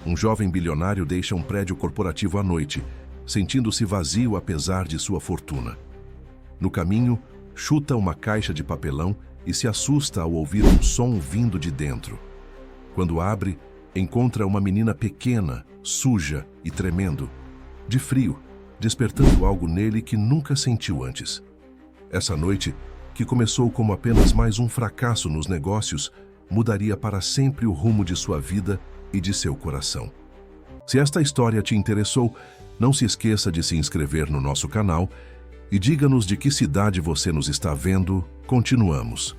Um jovem bilionário deixa um prédio corporativo à noite, sentindo-se vazio apesar de sua fortuna. No caminho, chuta uma caixa de papelão e se assusta ao ouvir um som vindo de dentro. Quando abre, encontra uma menina pequena, suja e tremendo, de frio, despertando algo nele que nunca sentiu antes. Essa noite, que começou como apenas mais um fracasso nos negócios, mudaria para sempre o rumo de sua vida e de seu coração. Se esta história te interessou, não se esqueça de se inscrever no nosso canal e diga-nos de que cidade você nos está vendo. Continuamos.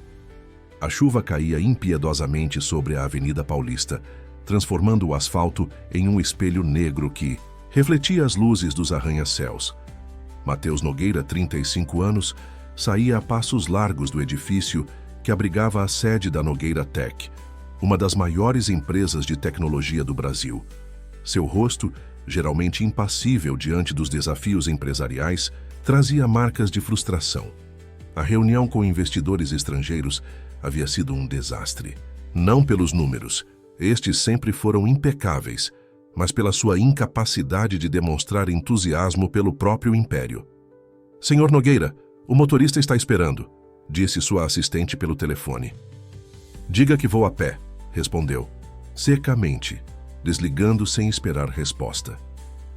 A chuva caía impiedosamente sobre a Avenida Paulista, transformando o asfalto em um espelho negro que refletia as luzes dos arranha-céus. Matheus Nogueira, 35 anos, saía a passos largos do edifício que abrigava a sede da Nogueira Tech, uma das maiores empresas de tecnologia do Brasil. Seu rosto, geralmente impassível diante dos desafios empresariais, trazia marcas de frustração. A reunião com investidores estrangeiros havia sido um desastre. Não pelos números, estes sempre foram impecáveis, mas pela sua incapacidade de demonstrar entusiasmo pelo próprio império. "Senhor Nogueira, o motorista está esperando", disse sua assistente pelo telefone. "Diga que vou a pé", respondeu, secamente, desligando sem esperar resposta.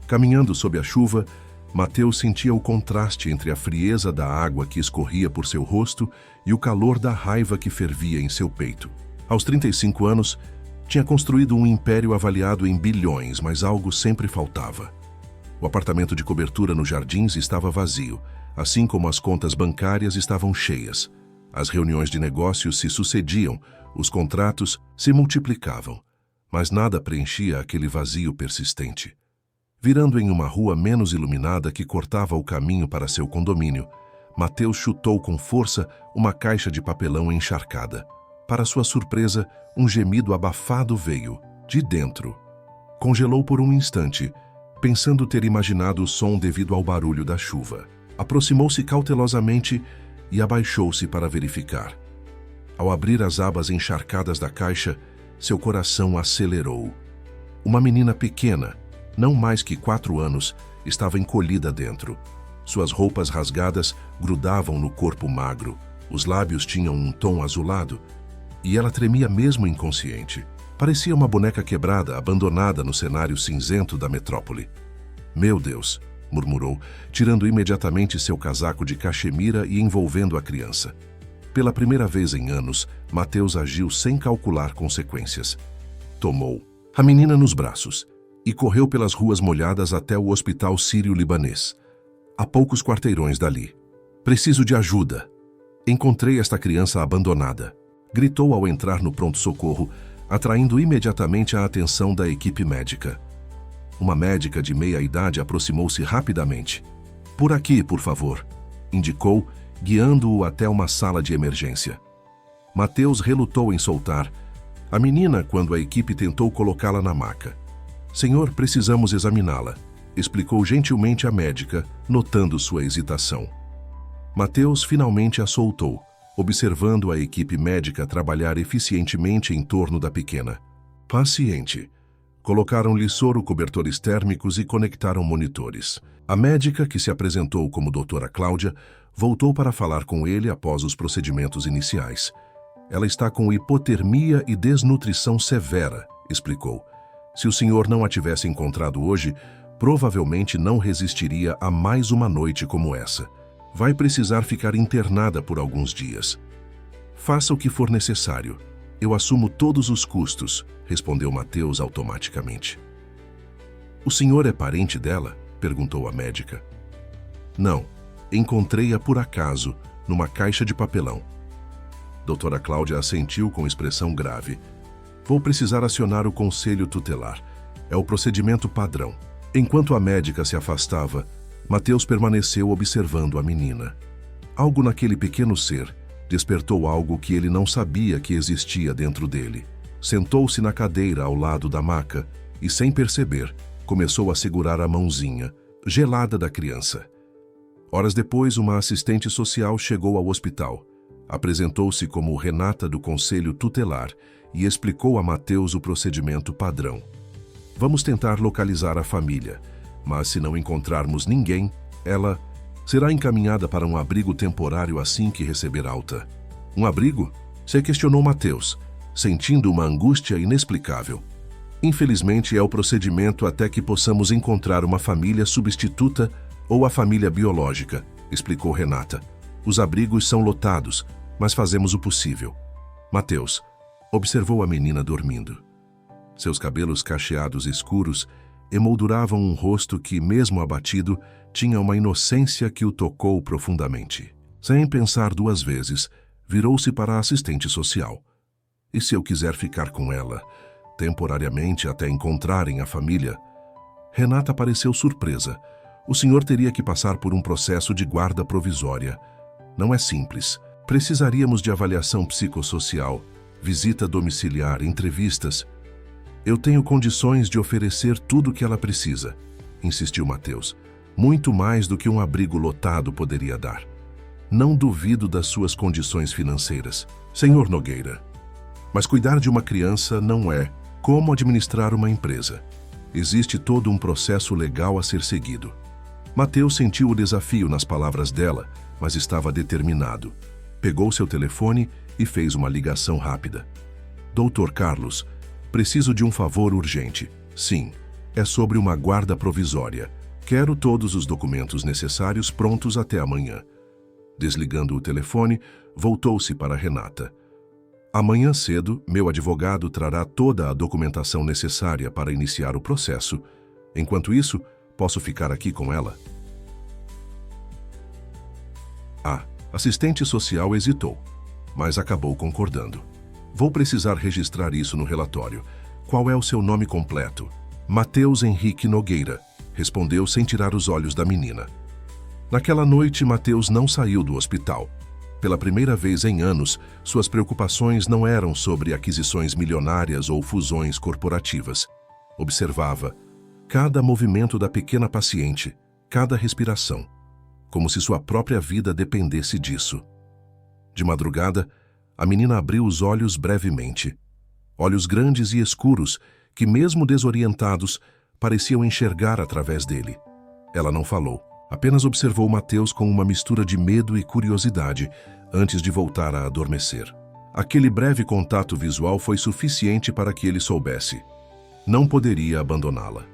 Caminhando sob a chuva, Matheus sentia o contraste entre a frieza da água que escorria por seu rosto e o calor da raiva que fervia em seu peito. Aos 35 anos, tinha construído um império avaliado em bilhões, mas algo sempre faltava. O apartamento de cobertura nos Jardins estava vazio, assim como as contas bancárias estavam cheias. As reuniões de negócios se sucediam, os contratos se multiplicavam, mas nada preenchia aquele vazio persistente. Virando em uma rua menos iluminada que cortava o caminho para seu condomínio, Matheus chutou com força uma caixa de papelão encharcada. Para sua surpresa, um gemido abafado veio, de dentro. Congelou por um instante, pensando ter imaginado o som devido ao barulho da chuva. Aproximou-se cautelosamente e abaixou-se para verificar. Ao abrir as abas encharcadas da caixa, seu coração acelerou. Uma menina pequena, não mais que 4 anos, estava encolhida dentro. Suas roupas rasgadas grudavam no corpo magro, os lábios tinham um tom azulado, e ela tremia mesmo inconsciente. Parecia uma boneca quebrada, abandonada no cenário cinzento da metrópole. "Meu Deus", murmurou, tirando imediatamente seu casaco de cachemira e envolvendo a criança. Pela primeira vez em anos, Matheus agiu sem calcular consequências. Tomou a menina nos braços e correu pelas ruas molhadas até o Hospital Sírio-Libanês, a poucos quarteirões dali. "Preciso de ajuda. Encontrei esta criança abandonada", gritou ao entrar no pronto-socorro, atraindo imediatamente a atenção da equipe médica. Uma médica de meia-idade aproximou-se rapidamente. "Por aqui, por favor", indicou, guiando-o até uma sala de emergência. Matheus relutou em soltar a menina quando a equipe tentou colocá-la na maca. "Senhor, precisamos examiná-la", explicou gentilmente a médica, notando sua hesitação. Matheus finalmente a soltou, observando a equipe médica trabalhar eficientemente em torno da pequena. "Paciente." Colocaram-lhe soro, cobertores térmicos e conectaram monitores. A médica, que se apresentou como doutora Cláudia, voltou para falar com ele após os procedimentos iniciais. "Ela está com hipotermia e desnutrição severa", explicou. "Se o senhor não a tivesse encontrado hoje, provavelmente não resistiria a mais uma noite como essa. Vai precisar ficar internada por alguns dias." "Faça o que for necessário. Eu assumo todos os custos", respondeu Matheus automaticamente. "O senhor é parente dela?", perguntou a médica. "Não. Encontrei-a por acaso, numa caixa de papelão." Doutora Cláudia assentiu com expressão grave. "Vou precisar acionar o conselho tutelar. É o procedimento padrão." Enquanto a médica se afastava, Matheus permaneceu observando a menina. Algo naquele pequeno ser despertou algo que ele não sabia que existia dentro dele. Sentou-se na cadeira ao lado da maca e, sem perceber, começou a segurar a mãozinha, gelada da criança. Horas depois, uma assistente social chegou ao hospital. Apresentou-se como Renata do Conselho Tutelar e explicou a Matheus o procedimento padrão. Vamos tentar localizar a família, mas se não encontrarmos ninguém, ela será encaminhada para um abrigo temporário assim que receber alta. Um abrigo? Se questionou Mateus, sentindo uma angústia inexplicável. Infelizmente, é o procedimento até que possamos encontrar uma família substituta ou a família biológica, explicou Renata. Os abrigos são lotados, mas fazemos o possível. Mateus observou a menina dormindo. Seus cabelos cacheados escuros emolduravam um rosto que, mesmo abatido, tinha uma inocência que o tocou profundamente. Sem pensar duas vezes, virou-se para a assistente social. E se eu quiser ficar com ela, temporariamente até encontrarem a família? Renata pareceu surpresa. O senhor teria que passar por um processo de guarda provisória. Não é simples. Precisaríamos de avaliação psicossocial, visita domiciliar, entrevistas. Eu tenho condições de oferecer tudo o que ela precisa, insistiu Mateus. Muito mais do que um abrigo lotado poderia dar. Não duvido das suas condições financeiras, senhor Nogueira. Mas cuidar de uma criança não é como administrar uma empresa. Existe todo um processo legal a ser seguido. Mateus sentiu o desafio nas palavras dela, mas estava determinado. Pegou seu telefone e fez uma ligação rápida. Doutor Carlos, preciso de um favor urgente. Sim, é sobre uma guarda provisória. Quero todos os documentos necessários prontos até amanhã. Desligando o telefone, voltou-se para Renata. Amanhã cedo, meu advogado trará toda a documentação necessária para iniciar o processo. Enquanto isso, posso ficar aqui com ela? A assistente social hesitou, mas acabou concordando. Vou precisar registrar isso no relatório. Qual é o seu nome completo? Mateus Henrique Nogueira, respondeu sem tirar os olhos da menina. Naquela noite, Mateus não saiu do hospital. Pela primeira vez em anos, suas preocupações não eram sobre aquisições milionárias ou fusões corporativas. Observava cada movimento da pequena paciente, cada respiração, como se sua própria vida dependesse disso. De madrugada, a menina abriu os olhos brevemente. Olhos grandes e escuros, que mesmo desorientados, pareciam enxergar através dele. Ela não falou, apenas observou Mateus com uma mistura de medo e curiosidade, antes de voltar a adormecer. Aquele breve contato visual foi suficiente para que ele soubesse. Não poderia abandoná-la.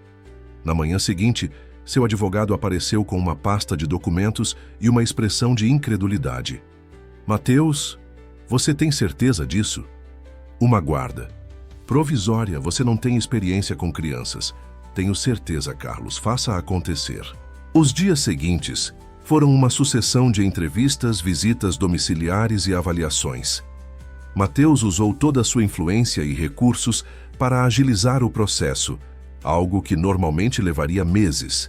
Na manhã seguinte, seu advogado apareceu com uma pasta de documentos e uma expressão de incredulidade. Mateus, você tem certeza disso? Uma guarda. Provisória, você não tem experiência com crianças. Tenho certeza, Carlos, faça acontecer. Os dias seguintes foram uma sucessão de entrevistas, visitas domiciliares e avaliações. Mateus usou toda a sua influência e recursos para agilizar o processo, algo que normalmente levaria meses.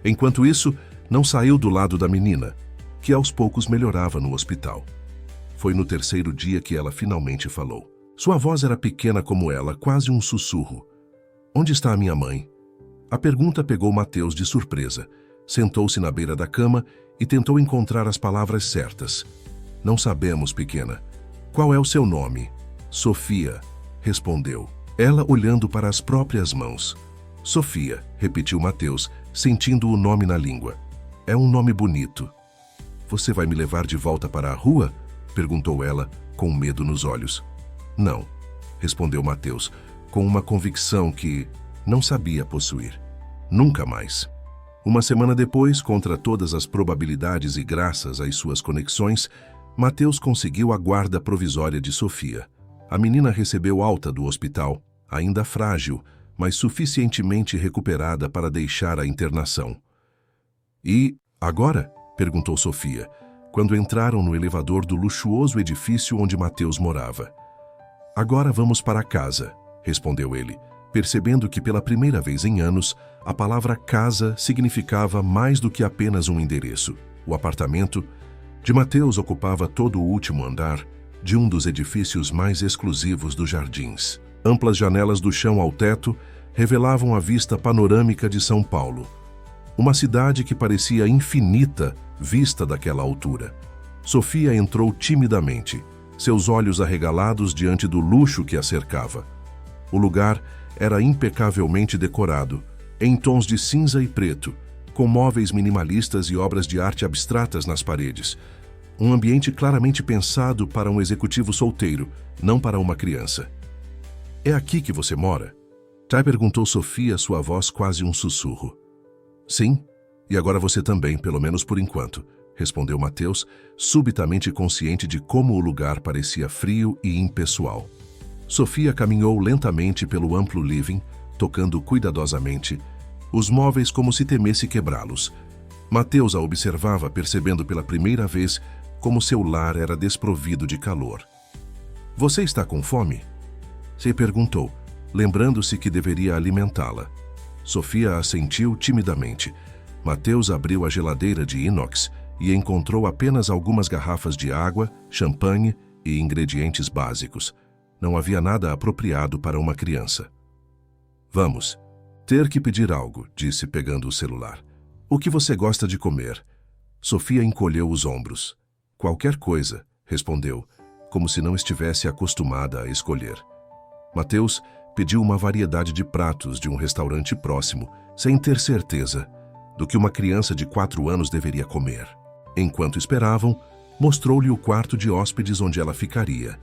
Enquanto isso, não saiu do lado da menina, que aos poucos melhorava no hospital. Foi no terceiro dia que ela finalmente falou. Sua voz era pequena como ela, quase um sussurro. Onde está a minha mãe? A pergunta pegou Mateus de surpresa. Sentou-se na beira da cama e tentou encontrar as palavras certas. Não sabemos, pequena. Qual é o seu nome? Sofia, respondeu, ela olhando para as próprias mãos. Sofia, repetiu Mateus, sentindo o nome na língua. É um nome bonito. Você vai me levar de volta para a rua? Perguntou ela, com medo nos olhos. Não, respondeu Mateus, com uma convicção que não sabia possuir. Nunca mais. Uma semana depois, contra todas as probabilidades e graças às suas conexões, Mateus conseguiu a guarda provisória de Sofia. A menina recebeu alta do hospital, ainda frágil, mas suficientemente recuperada para deixar a internação. E agora? Perguntou Sofia, quando entraram no elevador do luxuoso edifício onde Mateus morava. Agora vamos para casa, respondeu ele, percebendo que pela primeira vez em anos, a palavra casa significava mais do que apenas um endereço. O apartamento de Mateus ocupava todo o último andar de um dos edifícios mais exclusivos dos Jardins. Amplas janelas do chão ao teto revelavam a vista panorâmica de São Paulo, uma cidade que parecia infinita vista daquela altura. Sofia entrou timidamente, seus olhos arregalados diante do luxo que a cercava. O lugar era impecavelmente decorado, em tons de cinza e preto, com móveis minimalistas e obras de arte abstratas nas paredes. Um ambiente claramente pensado para um executivo solteiro, não para uma criança. "É aqui que você mora?" Ty perguntou Sofia, sua voz quase um sussurro. "Sim, e agora você também, pelo menos por enquanto", respondeu Mateus, subitamente consciente de como o lugar parecia frio e impessoal. Sofia caminhou lentamente pelo amplo living, tocando cuidadosamente os móveis como se temesse quebrá-los. Mateus a observava, percebendo pela primeira vez como seu lar era desprovido de calor. "Você está com fome?" se perguntou, lembrando-se que deveria alimentá-la. Sofia assentiu timidamente. Mateus abriu a geladeira de inox e encontrou apenas algumas garrafas de água, champanhe e ingredientes básicos. Não havia nada apropriado para uma criança. "Vamos ter que pedir algo", disse pegando o celular. "O que você gosta de comer?" Sofia encolheu os ombros. "Qualquer coisa", respondeu, como se não estivesse acostumada a escolher. Mateus pediu uma variedade de pratos de um restaurante próximo, sem ter certeza do que uma criança de 4 anos deveria comer. Enquanto esperavam, mostrou-lhe o quarto de hóspedes onde ela ficaria.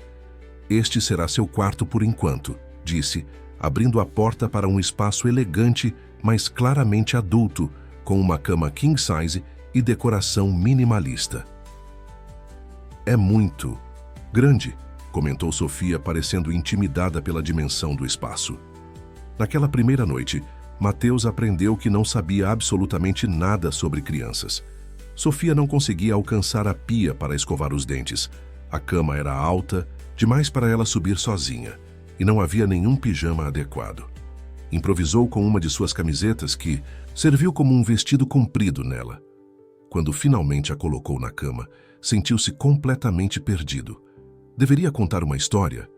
"Este será seu quarto por enquanto", disse, abrindo a porta para um espaço elegante, mas claramente adulto, com uma cama king size e decoração minimalista. "É muito grande", comentou Sofia, parecendo intimidada pela dimensão do espaço. Naquela primeira noite, Mateus aprendeu que não sabia absolutamente nada sobre crianças. Sofia não conseguia alcançar a pia para escovar os dentes. A cama era alta, demais para ela subir sozinha, e não havia nenhum pijama adequado. Improvisou com uma de suas camisetas que serviu como um vestido comprido nela. Quando finalmente a colocou na cama, sentiu-se completamente perdido. Deveria contar uma história?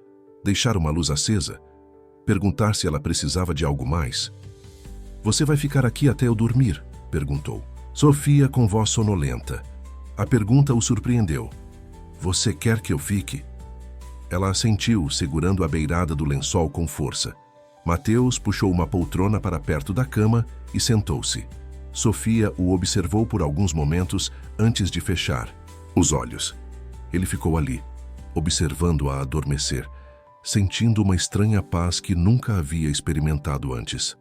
Deixar uma luz acesa? Perguntar se ela precisava de algo mais? "Você vai ficar aqui até eu dormir?", perguntou. Sofia com voz sonolenta. A pergunta o surpreendeu. "Você quer que eu fique?" Ela assentiu, segurando a beirada do lençol com força. Mateus puxou uma poltrona para perto da cama e sentou-se. Sofia o observou por alguns momentos antes de fechar os olhos. Ele ficou ali, observando-a adormecer, sentindo uma estranha paz que nunca havia experimentado antes.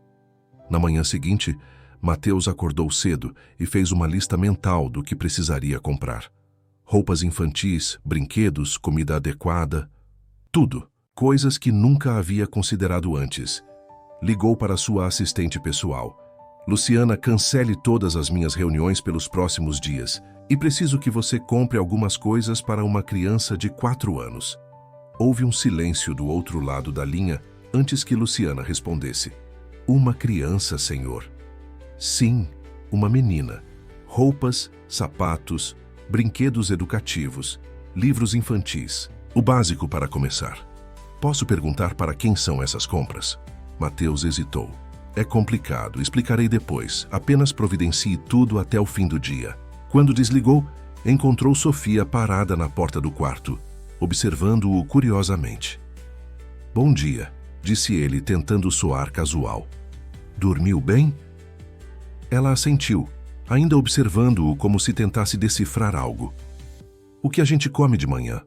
Na manhã seguinte, Mateus acordou cedo e fez uma lista mental do que precisaria comprar. Roupas infantis, brinquedos, comida adequada, tudo, coisas que nunca havia considerado antes. Ligou para sua assistente pessoal. "Luciana, cancele todas as minhas reuniões pelos próximos dias e preciso que você compre algumas coisas para uma criança de 4 anos. Houve um silêncio do outro lado da linha antes que Luciana respondesse. "Uma criança, senhor." "Sim, uma menina. Roupas, sapatos, brinquedos educativos, livros infantis, o básico para começar." "Posso perguntar para quem são essas compras?" Mateus hesitou. "É complicado, explicarei depois. Apenas providencie tudo até o fim do dia." Quando desligou, encontrou Sofia parada na porta do quarto, observando-o curiosamente. "Bom dia", disse ele, tentando soar casual. "Dormiu bem?" Ela assentiu, ainda observando-o como se tentasse decifrar algo. "O que a gente come de manhã?"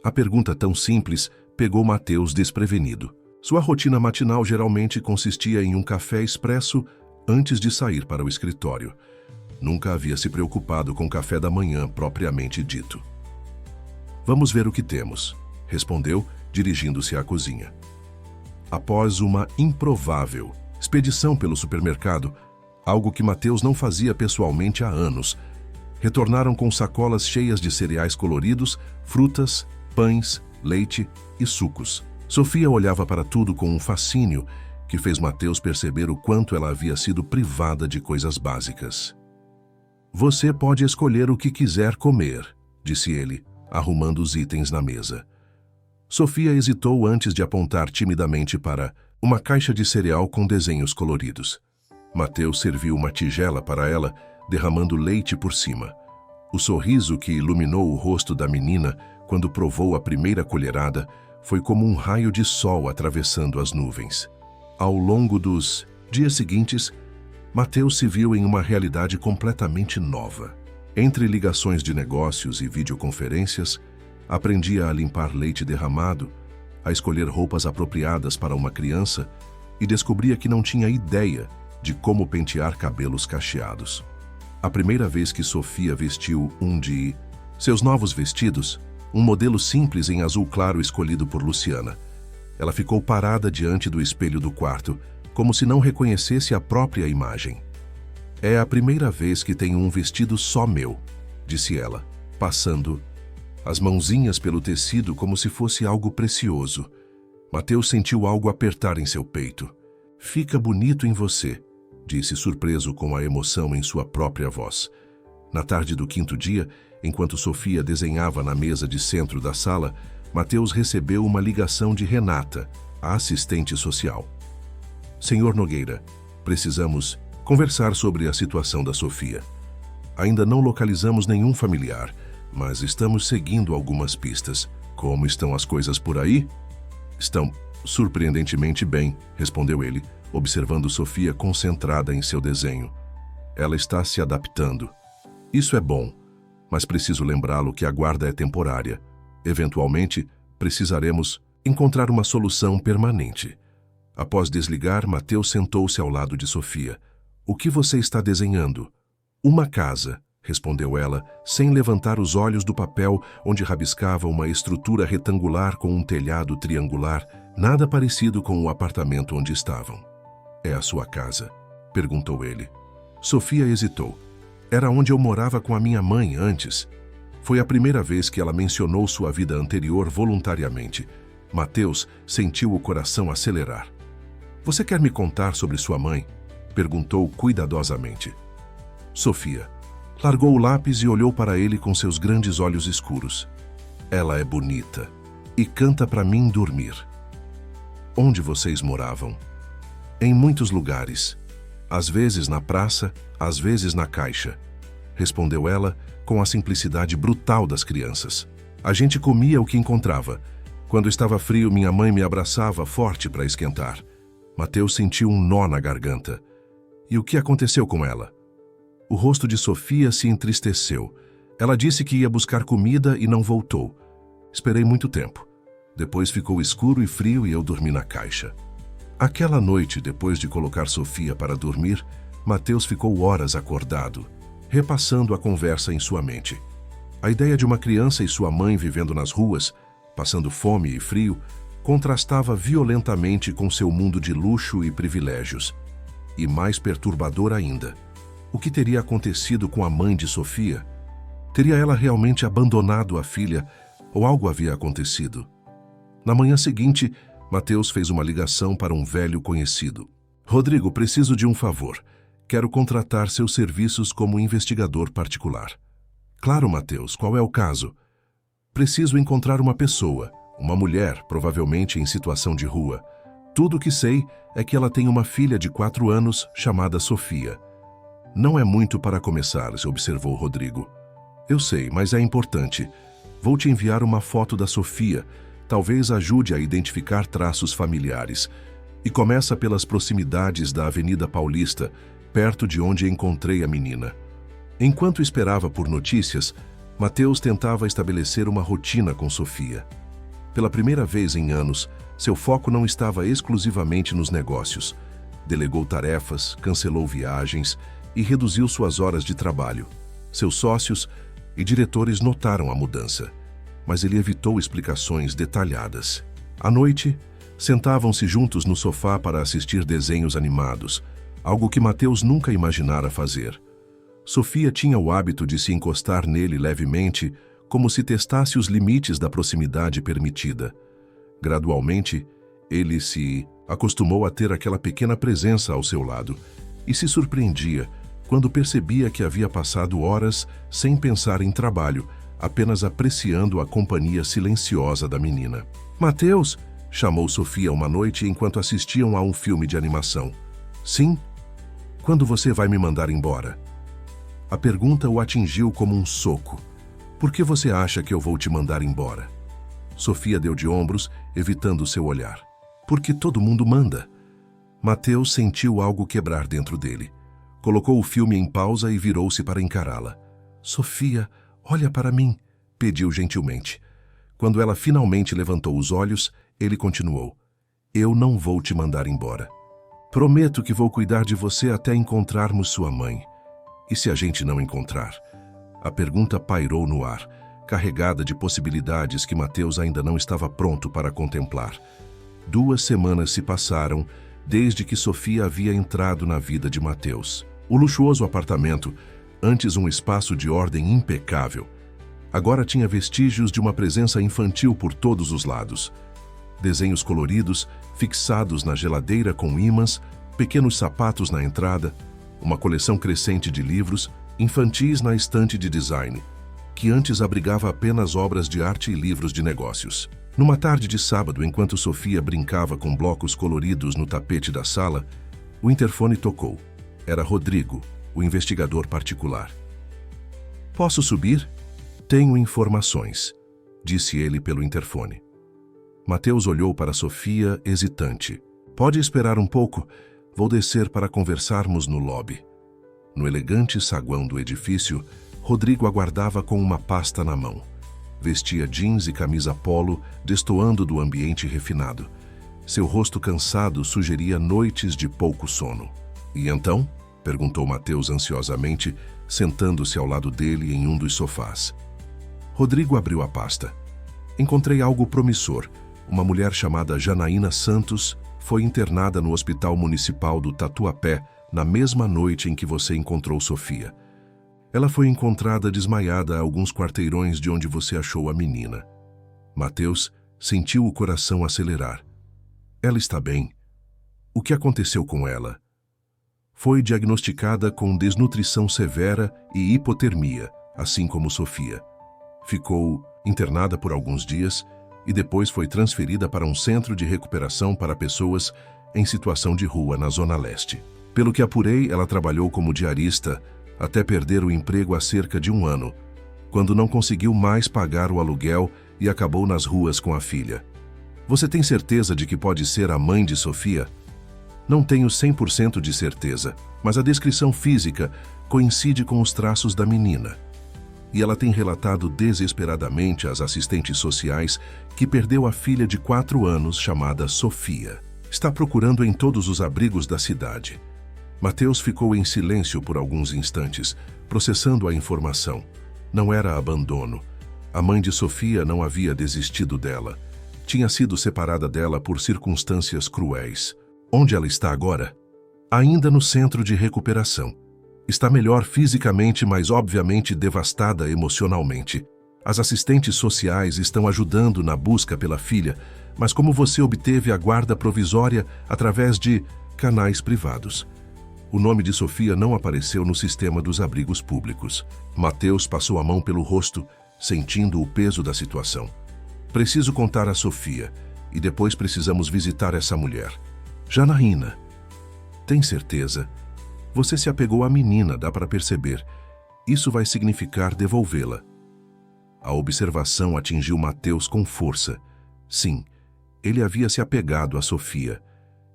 A pergunta tão simples pegou Mateus desprevenido. Sua rotina matinal geralmente consistia em um café expresso antes de sair para o escritório. Nunca havia se preocupado com o café da manhã propriamente dito. "Vamos ver o que temos", respondeu, dirigindo-se à cozinha. Após uma improvável expedição pelo supermercado, algo que Mateus não fazia pessoalmente há anos, retornaram com sacolas cheias de cereais coloridos, frutas, pães, leite e sucos. Sofia olhava para tudo com um fascínio que fez Mateus perceber o quanto ela havia sido privada de coisas básicas. "Você pode escolher o que quiser comer", disse ele, arrumando os itens na mesa. Sofia hesitou antes de apontar timidamente para uma caixa de cereal com desenhos coloridos. Mateus serviu uma tigela para ela, derramando leite por cima. O sorriso que iluminou o rosto da menina quando provou a primeira colherada Foi como um raio de sol atravessando as nuvens. Ao longo dos dias seguintes, Mateus se viu em uma realidade completamente nova. Entre ligações de negócios e videoconferências, aprendia a limpar leite derramado, a escolher roupas apropriadas para uma criança e descobria que não tinha ideia de como pentear cabelos cacheados. A primeira vez que Sofia vestiu um de seus novos vestidos, um modelo simples em azul claro escolhido por Luciana, ela ficou parada diante do espelho do quarto, como se não reconhecesse a própria imagem. É a primeira vez que tenho um vestido só meu, disse ela, passando as mãozinhas pelo tecido como se fosse algo precioso. Mateus sentiu algo apertar em seu peito. Fica bonito em você, disse surpreso com a emoção em sua própria voz. Na tarde do quinto dia, enquanto Sofia desenhava na mesa de centro da sala, Mateus recebeu uma ligação de Renata, a assistente social. Senhor Nogueira, precisamos conversar sobre a situação da Sofia. Ainda não localizamos nenhum familiar, mas estamos seguindo algumas pistas. Como estão as coisas por aí? Estão surpreendentemente bem, respondeu ele, observando Sofia concentrada em seu desenho. Ela está se adaptando. Isso é bom, mas preciso lembrá-lo que a guarda é temporária. Eventualmente, precisaremos encontrar uma solução permanente. Após desligar, Mateus sentou-se ao lado de Sofia. O que você está desenhando? Uma casa, respondeu ela, sem levantar os olhos do papel onde rabiscava uma estrutura retangular com um telhado triangular, nada parecido com o apartamento onde estavam. É a sua casa? Perguntou ele. Sofia hesitou. Era onde eu morava com a minha mãe antes. Foi a primeira vez que ela mencionou sua vida anterior voluntariamente. Mateus sentiu o coração acelerar. Você quer me contar sobre sua mãe? Perguntou cuidadosamente. Sofia largou o lápis e olhou para ele com seus grandes olhos escuros. Ela é bonita e canta para mim dormir. Onde vocês moravam? Em muitos lugares. Às vezes na praça, às vezes na caixa. Respondeu ela com a simplicidade brutal das crianças. A gente comia o que encontrava. Quando estava frio, minha mãe me abraçava forte para esquentar. Mateus sentiu um nó na garganta. E o que aconteceu com ela? O rosto de Sofia se entristeceu. Ela disse que ia buscar comida e não voltou. Esperei muito tempo. Depois ficou escuro e frio e eu dormi na caixa. Aquela noite, depois de colocar Sofia para dormir, Mateus ficou horas acordado, repassando a conversa em sua mente. A ideia de uma criança e sua mãe vivendo nas ruas, passando fome e frio, contrastava violentamente com seu mundo de luxo e privilégios. E mais perturbador ainda, o que teria acontecido com a mãe de Sofia? Teria ela realmente abandonado a filha ou algo havia acontecido? Na manhã seguinte, Mateus fez uma ligação para um velho conhecido. Rodrigo, preciso de um favor. Quero contratar seus serviços como investigador particular. Claro, Mateus, qual é o caso? Preciso encontrar uma pessoa, uma mulher, provavelmente em situação de rua. Tudo o que sei é que ela tem uma filha de 4 anos chamada Sofia. Não é muito para começar, observou Rodrigo. Eu sei, mas é importante. Vou te enviar uma foto da Sofia. Talvez ajude a identificar traços familiares. E começa pelas proximidades da Avenida Paulista, perto de onde encontrei a menina. Enquanto esperava por notícias, Mateus tentava estabelecer uma rotina com Sofia. Pela primeira vez em anos, seu foco não estava exclusivamente nos negócios. Delegou tarefas, cancelou viagens e reduziu suas horas de trabalho. Seus sócios e diretores notaram a mudança, mas ele evitou explicações detalhadas. À noite, sentavam-se juntos no sofá para assistir desenhos animados, algo que Mateus nunca imaginara fazer. Sofia tinha o hábito de se encostar nele levemente, como se testasse os limites da proximidade permitida. Gradualmente, ele se acostumou a ter aquela pequena presença ao seu lado e se surpreendia quando percebia que havia passado horas sem pensar em trabalho, apenas apreciando a companhia silenciosa da menina. Mateus, chamou Sofia uma noite enquanto assistiam a um filme de animação. Sim? Quando você vai me mandar embora? A pergunta o atingiu como um soco. Por que você acha que eu vou te mandar embora? Sofia deu de ombros, evitando seu olhar. Porque todo mundo manda. Mateus sentiu algo quebrar dentro dele. Colocou o filme em pausa e virou-se para encará-la. Sofia, olha para mim, pediu gentilmente. Quando ela finalmente levantou os olhos, ele continuou. Eu não vou te mandar embora. Prometo que vou cuidar de você até encontrarmos sua mãe. E se a gente não encontrar? A pergunta pairou no ar, carregada de possibilidades que Mateus ainda não estava pronto para contemplar. 2 semanas se passaram desde que Sofia havia entrado na vida de Mateus. O luxuoso apartamento, antes um espaço de ordem impecável, agora tinha vestígios de uma presença infantil por todos os lados. Desenhos coloridos, fixados na geladeira com ímãs, pequenos sapatos na entrada, uma coleção crescente de livros infantis na estante de design, que antes abrigava apenas obras de arte e livros de negócios. Numa tarde de sábado, enquanto Sofia brincava com blocos coloridos no tapete da sala, o interfone tocou. Era Rodrigo, o investigador particular. Posso subir? Tenho informações, disse ele pelo interfone. Mateus olhou para Sofia, hesitante. Pode esperar um pouco, vou descer para conversarmos no lobby. No elegante saguão do edifício, Rodrigo aguardava com uma pasta na mão. Vestia jeans e camisa polo, destoando do ambiente refinado. Seu rosto cansado sugeria noites de pouco sono. E então? Perguntou Mateus ansiosamente, sentando-se ao lado dele em um dos sofás. Rodrigo abriu a pasta. Encontrei algo promissor. Uma mulher chamada Janaína Santos foi internada no Hospital Municipal do Tatuapé na mesma noite em que você encontrou Sofia. Ela foi encontrada desmaiada a alguns quarteirões de onde você achou a menina. Mateus sentiu o coração acelerar. Ela está bem. O que aconteceu com ela? Foi diagnosticada com desnutrição severa e hipotermia, assim como Sofia. Ficou internada por alguns dias e depois foi transferida para um centro de recuperação para pessoas em situação de rua na Zona Leste. Pelo que apurei, ela trabalhou como diarista até perder o emprego há cerca de 1 ano, quando não conseguiu mais pagar o aluguel e acabou nas ruas com a filha. Você tem certeza de que pode ser a mãe de Sofia? Não tenho 100% de certeza, mas a descrição física coincide com os traços da menina. E ela tem relatado desesperadamente às assistentes sociais que perdeu a filha de 4 anos chamada Sofia. Está procurando em todos os abrigos da cidade. Mateus ficou em silêncio por alguns instantes, processando a informação. Não era abandono. A mãe de Sofia não havia desistido dela. Tinha sido separada dela por circunstâncias cruéis. Onde ela está agora? Ainda no centro de recuperação. Está melhor fisicamente, mas obviamente devastada emocionalmente. As assistentes sociais estão ajudando na busca pela filha, mas como você obteve a guarda provisória através de canais privados? O nome de Sofia não apareceu no sistema dos abrigos públicos. Mateus passou a mão pelo rosto, sentindo o peso da situação. Preciso contar a Sofia, e depois precisamos visitar essa mulher. Janaína. Tem certeza? Você se apegou à menina, dá para perceber. Isso vai significar devolvê-la. A observação atingiu Mateus com força. Sim, ele havia se apegado a Sofia.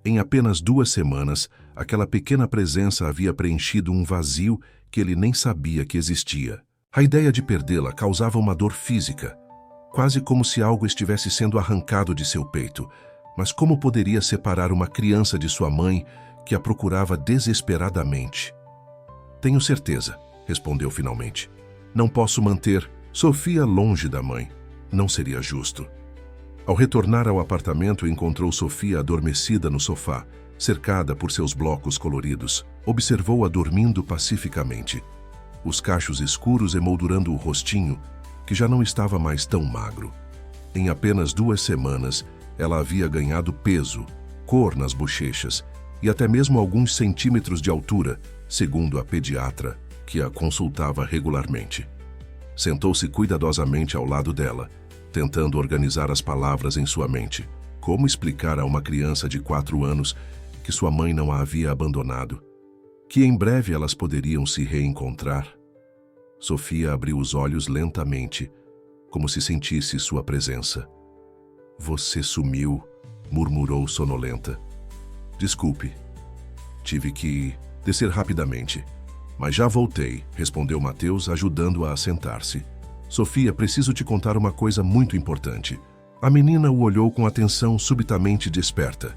Em apenas 2 semanas, aquela pequena presença havia preenchido um vazio que ele nem sabia que existia. A ideia de perdê-la causava uma dor física, quase como se algo estivesse sendo arrancado de seu peito. Mas como poderia separar uma criança de sua mãe, que a procurava desesperadamente? Tenho certeza, respondeu finalmente. Não posso manter Sofia longe da mãe. Não seria justo. Ao retornar ao apartamento, encontrou Sofia adormecida no sofá, cercada por seus blocos coloridos. Observou-a dormindo pacificamente. Os cachos escuros emoldurando o rostinho, que já não estava mais tão magro. Em apenas 2 semanas, ela havia ganhado peso, cor nas bochechas e até mesmo alguns centímetros de altura, segundo a pediatra, que a consultava regularmente. Sentou-se cuidadosamente ao lado dela, tentando organizar as palavras em sua mente. Como explicar a uma criança de 4 anos que sua mãe não a havia abandonado? Que em breve elas poderiam se reencontrar? Sofia abriu os olhos lentamente, como se sentisse sua presença. Você sumiu, murmurou sonolenta. Desculpe. Tive que descer rapidamente. Mas já voltei, respondeu Mateus, ajudando-a a sentar-se. Sofia, preciso te contar uma coisa muito importante. A menina o olhou com atenção subitamente desperta.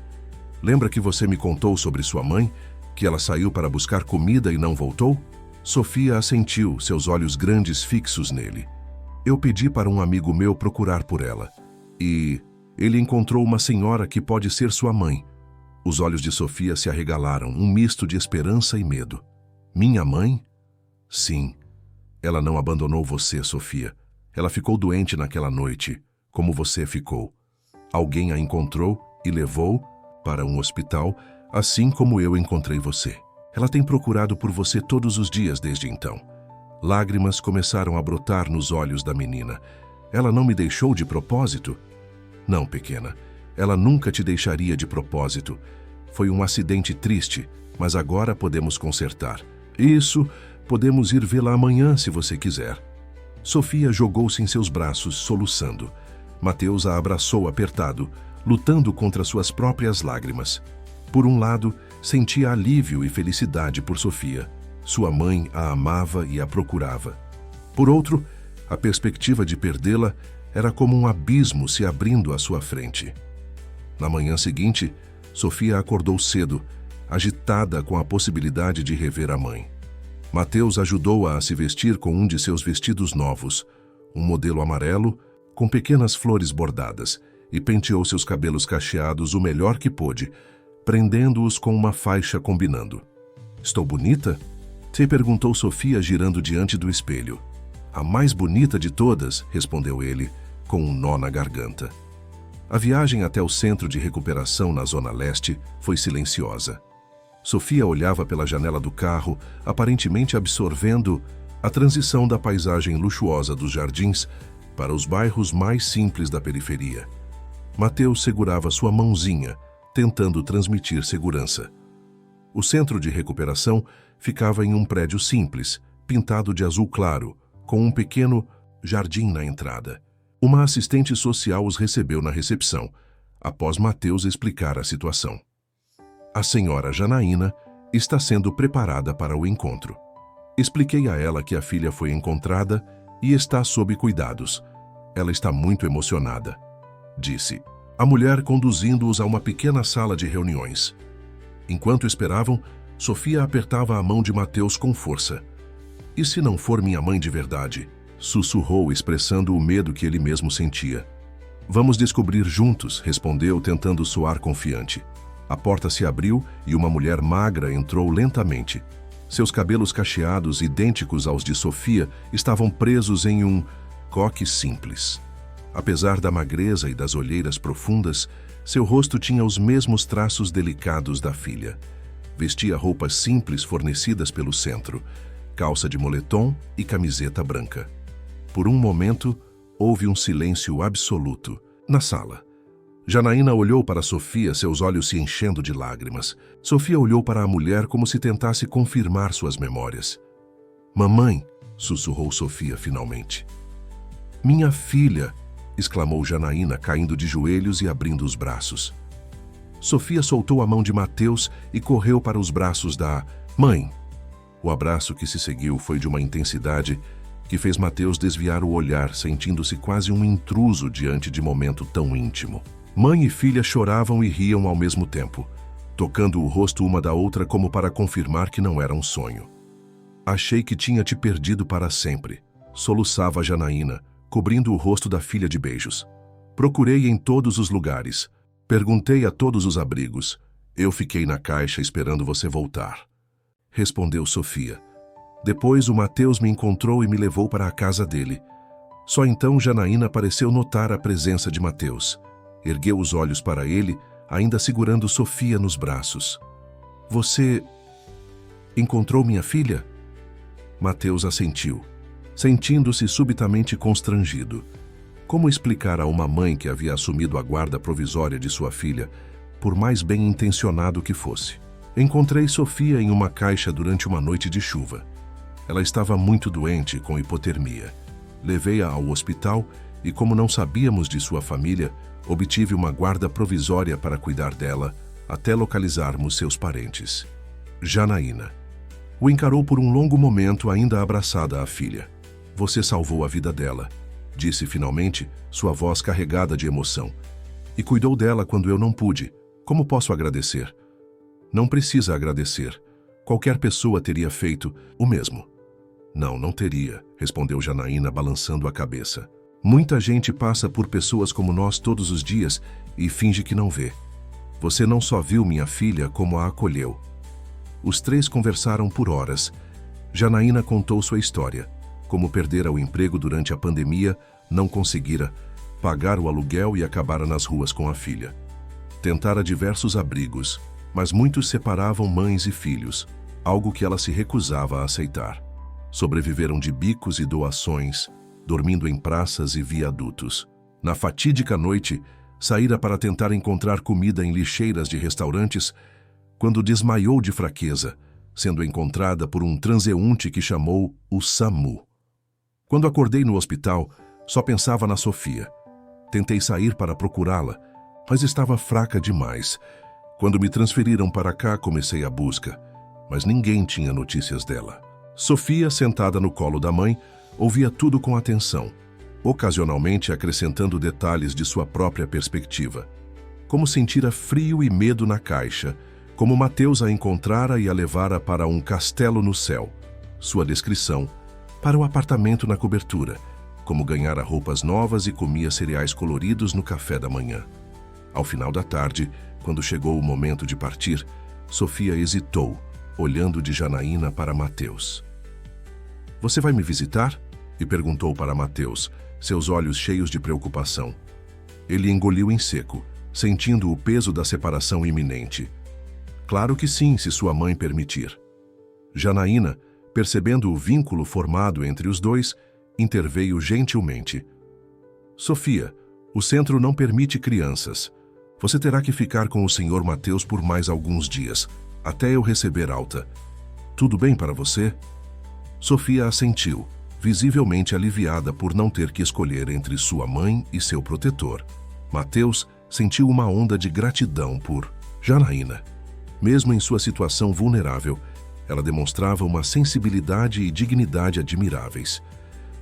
Lembra que você me contou sobre sua mãe? Que ela saiu para buscar comida e não voltou? Sofia assentiu, seus olhos grandes fixos nele. Eu pedi para um amigo meu procurar por ela. E ele encontrou uma senhora que pode ser sua mãe. Os olhos de Sofia se arregalaram, um misto de esperança e medo. Minha mãe? Sim. Ela não abandonou você, Sofia. Ela ficou doente naquela noite, como você ficou. Alguém a encontrou e levou para um hospital, assim como eu encontrei você. Ela tem procurado por você todos os dias desde então. Lágrimas começaram a brotar nos olhos da menina. Ela não me deixou de propósito? Não, pequena. Ela nunca te deixaria de propósito. Foi um acidente triste, mas agora podemos consertar. Isso, podemos ir vê-la amanhã se você quiser. Sofia jogou-se em seus braços, soluçando. Mateus a abraçou apertado, lutando contra suas próprias lágrimas. Por um lado, sentia alívio e felicidade por Sofia. Sua mãe a amava e a procurava. Por outro, a perspectiva de perdê-la era como um abismo se abrindo à sua frente. Na manhã seguinte, Sofia acordou cedo, agitada com a possibilidade de rever a mãe. Mateus ajudou-a a se vestir com um de seus vestidos novos, um modelo amarelo, com pequenas flores bordadas, e penteou seus cabelos cacheados o melhor que pôde, prendendo-os com uma faixa combinando. Estou bonita? Se perguntou Sofia, girando diante do espelho. A mais bonita de todas, respondeu ele, com um nó na garganta. A viagem até o centro de recuperação na Zona Leste foi silenciosa. Sofia olhava pela janela do carro, aparentemente absorvendo a transição da paisagem luxuosa dos jardins para os bairros mais simples da periferia. Mateus segurava sua mãozinha, tentando transmitir segurança. O centro de recuperação ficava em um prédio simples, pintado de azul claro, com um pequeno jardim na entrada. Uma assistente social os recebeu na recepção, após Mateus explicar a situação. A senhora Janaína está sendo preparada para o encontro. Expliquei a ela que a filha foi encontrada e está sob cuidados. Ela está muito emocionada, disse. A mulher conduzindo-os a uma pequena sala de reuniões. Enquanto esperavam, Sofia apertava a mão de Mateus com força. E se não for minha mãe de verdade? Sussurrou, expressando o medo que ele mesmo sentia. Vamos descobrir juntos, respondeu, tentando soar confiante. A porta se abriu e uma mulher magra entrou lentamente. Seus cabelos cacheados, idênticos aos de Sofia, estavam presos em um coque simples. Apesar da magreza e das olheiras profundas, seu rosto tinha os mesmos traços delicados da filha. Vestia roupas simples fornecidas pelo centro, calça de moletom e camiseta branca. Por um momento, houve um silêncio absoluto na sala. Janaína olhou para Sofia, seus olhos se enchendo de lágrimas. Sofia olhou para a mulher como se tentasse confirmar suas memórias. Mamãe, sussurrou Sofia finalmente. Minha filha, exclamou Janaína, caindo de joelhos e abrindo os braços. Sofia soltou a mão de Mateus e correu para os braços da mãe. O abraço que se seguiu foi de uma intensidade que fez Mateus desviar o olhar, sentindo-se quase um intruso diante de momento tão íntimo. Mãe e filha choravam e riam ao mesmo tempo, tocando o rosto uma da outra como para confirmar que não era um sonho. Achei que tinha te perdido para sempre, soluçava Janaína, cobrindo o rosto da filha de beijos. Procurei em todos os lugares. Perguntei a todos os abrigos. Eu fiquei na caixa esperando você voltar. Respondeu Sofia. Depois o Mateus me encontrou e me levou para a casa dele. Só então Janaína pareceu notar a presença de Mateus. Ergueu os olhos para ele, ainda segurando Sofia nos braços. Você encontrou minha filha? Mateus assentiu, sentindo-se subitamente constrangido. Como explicar a uma mãe que havia assumido a guarda provisória de sua filha, por mais bem intencionado que fosse? Encontrei Sofia em uma caixa durante uma noite de chuva. Ela estava muito doente, com hipotermia. Levei-a ao hospital e, como não sabíamos de sua família, Obtive uma guarda provisória para cuidar dela até localizarmos seus parentes. Janaína o encarou por um longo momento, ainda abraçada à filha. Você salvou a vida dela, disse finalmente, sua voz carregada de emoção. E cuidou dela quando eu não pude. Como posso agradecer? Não precisa agradecer. Qualquer pessoa teria feito o mesmo. Não teria, respondeu Janaína, balançando a cabeça. Muita gente passa por pessoas como nós todos os dias e finge que não vê. Você não só viu minha filha, como a acolheu. Os três conversaram por horas. Janaína contou sua história, como perdera o emprego durante a pandemia, não conseguira pagar o aluguel e acabara nas ruas com a filha. Tentara diversos abrigos, mas muitos separavam mães e filhos, algo que ela se recusava a aceitar. Sobreviveram de bicos e doações, dormindo em praças e viadutos. Na fatídica noite, saíra para tentar encontrar comida em lixeiras de restaurantes, quando desmaiou de fraqueza, sendo encontrada por um transeunte que chamou o SAMU. Quando acordei no hospital, só pensava na Sofia. Tentei sair para procurá-la, mas estava fraca demais. Quando me transferiram para cá, comecei a busca, mas ninguém tinha notícias dela. Sofia, sentada no colo da mãe, ouvia tudo com atenção, ocasionalmente acrescentando detalhes de sua própria perspectiva. Como sentira frio e medo na caixa, como Mateus a encontrara e a levara para um castelo no céu. Sua descrição, para o apartamento na cobertura, como ganhara roupas novas e comia cereais coloridos no café da manhã. Ao final da tarde, quando chegou o momento de partir, Sofia hesitou, olhando de Janaína para Mateus. Você vai me visitar? E perguntou para Mateus, seus olhos cheios de preocupação. Ele engoliu em seco, sentindo o peso da separação iminente. Claro que sim, se sua mãe permitir. Janaína, percebendo o vínculo formado entre os dois, interveio gentilmente. Sofia, o centro não permite crianças. Você terá que ficar com o Sr. Mateus por mais alguns dias, até eu receber alta. Tudo bem para você? Sofia assentiu, visivelmente aliviada por não ter que escolher entre sua mãe e seu protetor. Mateus sentiu uma onda de gratidão por Janaína. Mesmo em sua situação vulnerável, ela demonstrava uma sensibilidade e dignidade admiráveis.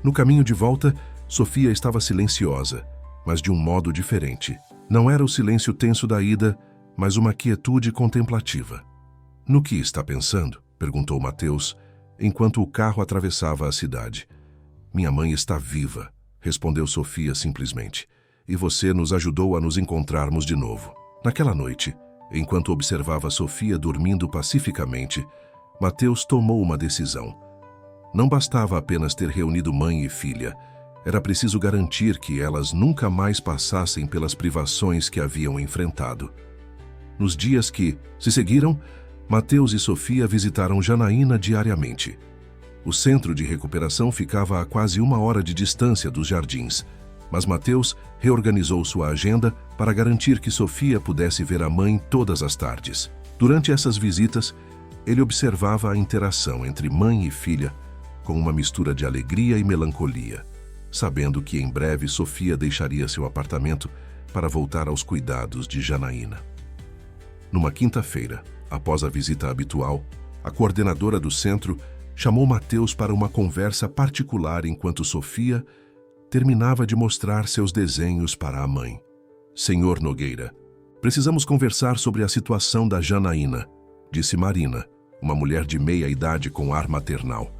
No caminho de volta, Sofia estava silenciosa, mas de um modo diferente. Não era o silêncio tenso da ida, mas uma quietude contemplativa. No que está pensando? Perguntou Mateus, enquanto o carro atravessava a cidade. Minha mãe está viva, respondeu Sofia simplesmente, e você nos ajudou a nos encontrarmos de novo. Naquela noite, enquanto observava Sofia dormindo pacificamente, Mateus tomou uma decisão. Não bastava apenas ter reunido mãe e filha, era preciso garantir que elas nunca mais passassem pelas privações que haviam enfrentado. Nos dias que se seguiram, Mateus e Sofia visitaram Janaína diariamente. O centro de recuperação ficava a quase 1 hora de distância dos jardins, mas Mateus reorganizou sua agenda para garantir que Sofia pudesse ver a mãe todas as tardes. Durante essas visitas, ele observava a interação entre mãe e filha com uma mistura de alegria e melancolia, sabendo que em breve Sofia deixaria seu apartamento para voltar aos cuidados de Janaína. Numa quinta-feira, após a visita habitual, a coordenadora do centro chamou Mateus para uma conversa particular enquanto Sofia terminava de mostrar seus desenhos para a mãe. Senhor Nogueira, precisamos conversar sobre a situação da Janaína, disse Marina, uma mulher de meia idade com ar maternal.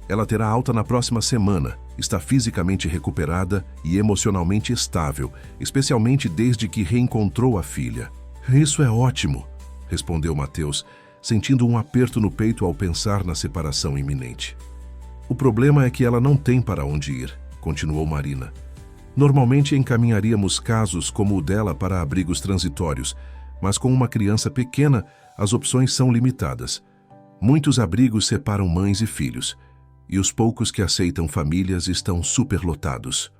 Ela terá alta na próxima semana, está fisicamente recuperada e emocionalmente estável, especialmente desde que reencontrou a filha. Isso é ótimo, respondeu Mateus, sentindo um aperto no peito ao pensar na separação iminente. O problema é que ela não tem para onde ir, continuou Marina. Normalmente encaminharíamos casos como o dela para abrigos transitórios, mas com uma criança pequena, as opções são limitadas. Muitos abrigos separam mães e filhos, e os poucos que aceitam famílias estão superlotados.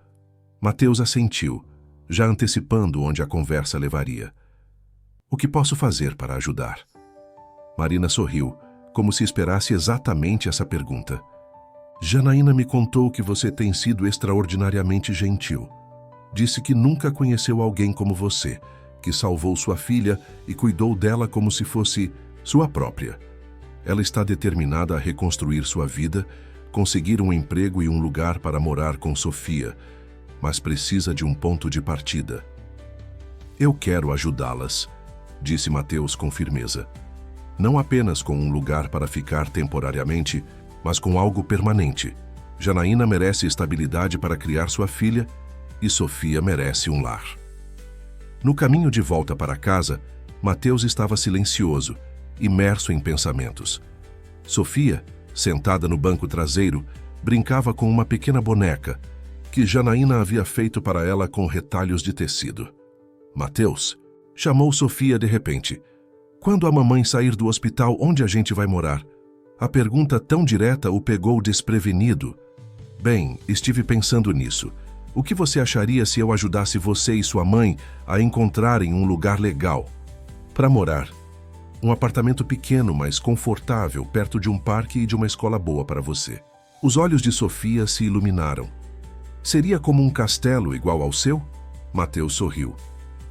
Mateus assentiu, já antecipando onde a conversa levaria. O que posso fazer para ajudar? Marina sorriu, como se esperasse exatamente essa pergunta. Janaína me contou que você tem sido extraordinariamente gentil. Disse que nunca conheceu alguém como você, que salvou sua filha e cuidou dela como se fosse sua própria. Ela está determinada a reconstruir sua vida, conseguir um emprego e um lugar para morar com Sofia, mas precisa de um ponto de partida. Eu quero ajudá-las, disse Mateus com firmeza. Não apenas com um lugar para ficar temporariamente, mas com algo permanente. Janaína merece estabilidade para criar sua filha e Sofia merece um lar. No caminho de volta para casa, Mateus estava silencioso, imerso em pensamentos. Sofia, sentada no banco traseiro, brincava com uma pequena boneca que Janaína havia feito para ela com retalhos de tecido. Mateus chamou Sofia de repente. Quando a mamãe sair do hospital, onde a gente vai morar? A pergunta tão direta o pegou desprevenido. Bem, estive pensando nisso. O que você acharia se eu ajudasse você e sua mãe a encontrarem um lugar legal para morar? Um apartamento pequeno, mas confortável, perto de um parque e de uma escola boa para você. Os olhos de Sofia se iluminaram. Seria como um castelo igual ao seu? Mateus sorriu.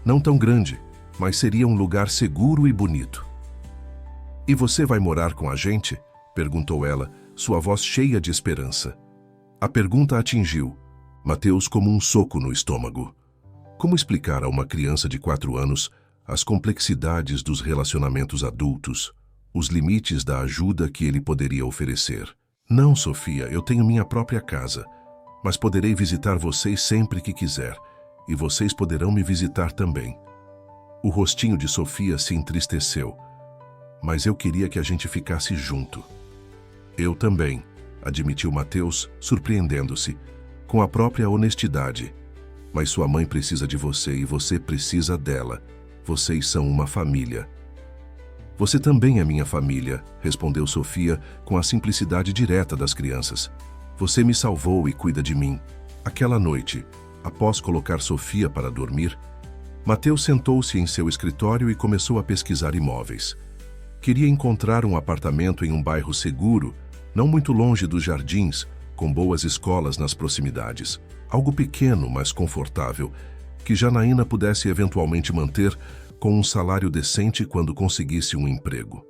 Não tão grande, mas seria um lugar seguro e bonito. E você vai morar com a gente? Perguntou ela, sua voz cheia de esperança. A pergunta atingiu Mateus como um soco no estômago. Como explicar a uma criança de 4 anos as complexidades dos relacionamentos adultos, os limites da ajuda que ele poderia oferecer? Não, Sofia, eu tenho minha própria casa, mas poderei visitar vocês sempre que quiser, e vocês poderão me visitar também. O rostinho de Sofia se entristeceu, mas eu queria que a gente ficasse junto. Eu também, admitiu Mateus, surpreendendo-se, com a própria honestidade. Mas sua mãe precisa de você e você precisa dela. Vocês são uma família. Você também é minha família, respondeu Sofia com a simplicidade direta das crianças. Você me salvou e cuida de mim. Aquela noite, após colocar Sofia para dormir, Mateus sentou-se em seu escritório e começou a pesquisar imóveis. Queria encontrar um apartamento em um bairro seguro, não muito longe dos jardins, com boas escolas nas proximidades. Algo pequeno, mas confortável, que Janaína pudesse eventualmente manter com um salário decente quando conseguisse um emprego.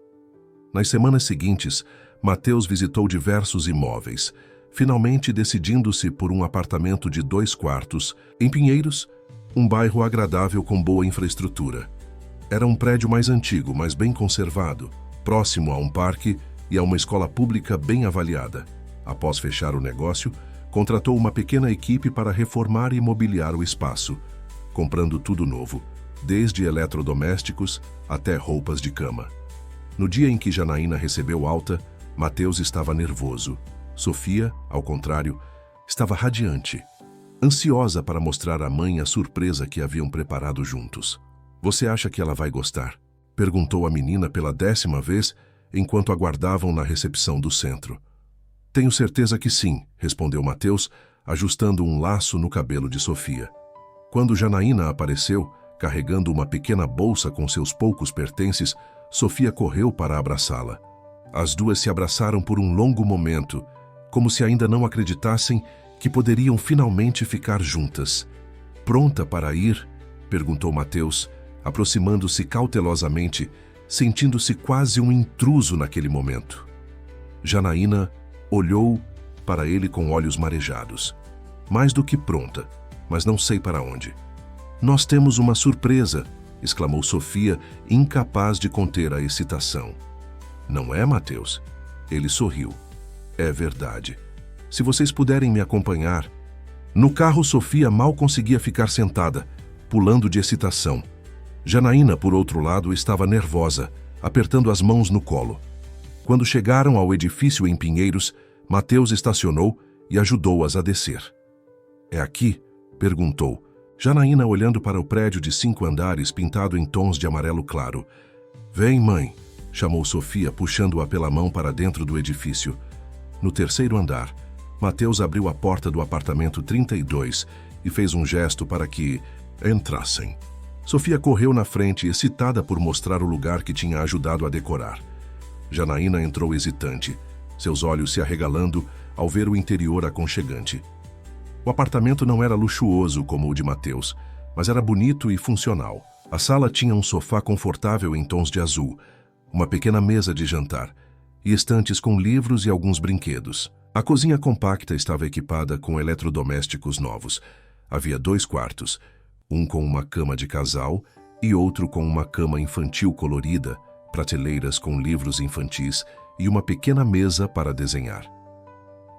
Nas semanas seguintes, Mateus visitou diversos imóveis, finalmente decidindo-se por um apartamento de 2 quartos, em Pinheiros, um bairro agradável com boa infraestrutura. Era um prédio mais antigo, mas bem conservado, próximo a um parque e a uma escola pública bem avaliada. Após fechar o negócio, contratou uma pequena equipe para reformar e mobiliar o espaço, comprando tudo novo, desde eletrodomésticos até roupas de cama. No dia em que Janaína recebeu alta, Mateus estava nervoso. Sofia, ao contrário, estava radiante, ansiosa para mostrar à mãe a surpresa que haviam preparado juntos. Você acha que ela vai gostar? Perguntou a menina pela 10ª vez, enquanto aguardavam na recepção do centro. Tenho certeza que sim, respondeu Mateus, ajustando um laço no cabelo de Sofia. Quando Janaína apareceu, carregando uma pequena bolsa com seus poucos pertences, Sofia correu para abraçá-la. As duas se abraçaram por um longo momento, como se ainda não acreditassem que poderiam finalmente ficar juntas. Pronta para ir? Perguntou Mateus, aproximando-se cautelosamente, sentindo-se quase um intruso naquele momento. Janaína olhou para ele com olhos marejados. Mais do que pronta, mas não sei para onde. Nós temos uma surpresa, exclamou Sofia, incapaz de conter a excitação. Não é, Mateus? Ele sorriu. É verdade. Se vocês puderem me acompanhar. No carro, Sofia mal conseguia ficar sentada, pulando de excitação. Janaína, por outro lado, estava nervosa, apertando as mãos no colo. Quando chegaram ao edifício em Pinheiros, Mateus estacionou e ajudou-as a descer. É aqui? Perguntou. Janaína olhando para o prédio de 5 andares pintado em tons de amarelo claro. Vem, mãe, chamou Sofia, puxando-a pela mão para dentro do edifício. No 3º andar, Mateus abriu a porta do apartamento 32 e fez um gesto para que entrassem. Sofia correu na frente, excitada por mostrar o lugar que tinha ajudado a decorar. Janaína entrou hesitante, seus olhos se arregalando ao ver o interior aconchegante. O apartamento não era luxuoso como o de Mateus, mas era bonito e funcional. A sala tinha um sofá confortável em tons de azul, uma pequena mesa de jantar e estantes com livros e alguns brinquedos. A cozinha compacta estava equipada com eletrodomésticos novos. Havia 2 quartos, um com uma cama de casal e outro com uma cama infantil colorida, prateleiras com livros infantis e uma pequena mesa para desenhar.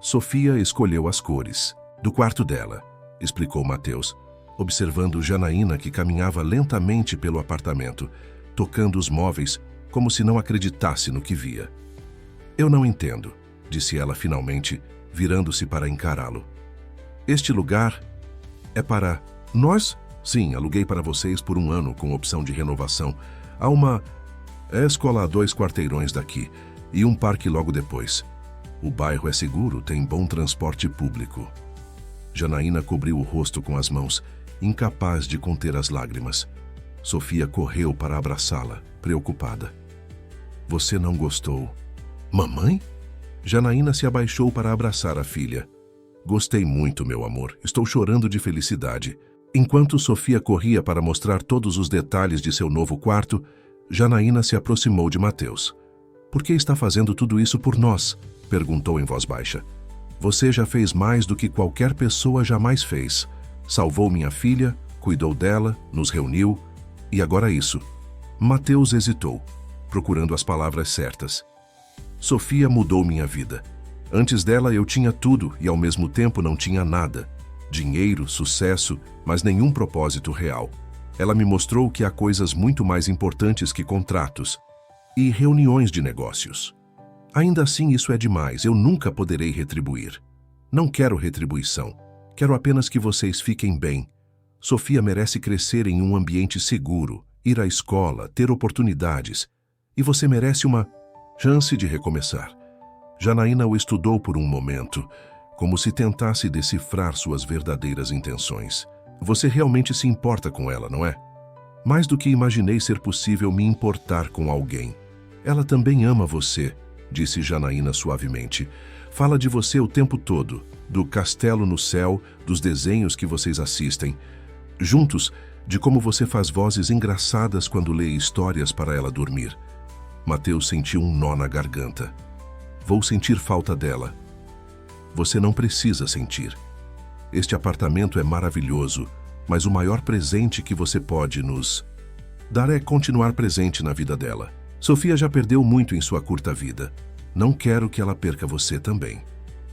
Sofia escolheu as cores do quarto dela, explicou Mateus, observando Janaína, que caminhava lentamente pelo apartamento, tocando os móveis como se não acreditasse no que via. Eu não entendo, disse ela finalmente, virando-se para encará-lo. Este lugar é para nós? Sim, aluguei para vocês por 1 ano com opção de renovação. Há uma escola a 2 quarteirões daqui e um parque logo depois. O bairro é seguro, tem bom transporte público. Janaína cobriu o rosto com as mãos, incapaz de conter as lágrimas. Sofia correu para abraçá-la, preocupada. Você não gostou? Mamãe? Janaína se abaixou para abraçar a filha. Gostei muito, meu amor. Estou chorando de felicidade. Enquanto Sofia corria para mostrar todos os detalhes de seu novo quarto, Janaína se aproximou de Mateus. Por que está fazendo tudo isso por nós? Perguntou em voz baixa. Você já fez mais do que qualquer pessoa jamais fez. Salvou minha filha, cuidou dela, nos reuniu, e agora isso. Mateus hesitou, procurando as palavras certas. Sofia mudou minha vida. Antes dela eu tinha tudo e ao mesmo tempo não tinha nada. Dinheiro, sucesso, mas nenhum propósito real. Ela me mostrou que há coisas muito mais importantes que contratos e reuniões de negócios. Ainda assim, isso é demais, eu nunca poderei retribuir. Não quero retribuição, quero apenas que vocês fiquem bem. Sofia merece crescer em um ambiente seguro, ir à escola, ter oportunidades. E você merece uma chance de recomeçar. Janaína o estudou por um momento, como se tentasse decifrar suas verdadeiras intenções. Você realmente se importa com ela, não é? Mais do que imaginei ser possível me importar com alguém. Ela também ama você, disse Janaína suavemente. Fala de você o tempo todo, do castelo no céu, dos desenhos que vocês assistem. Juntos, de como você faz vozes engraçadas quando lê histórias para ela dormir. Mateus sentiu um nó na garganta. Vou sentir falta dela. Você não precisa sentir. Este apartamento é maravilhoso, mas o maior presente que você pode nos dar é continuar presente na vida dela. Sofia já perdeu muito em sua curta vida. Não quero que ela perca você também.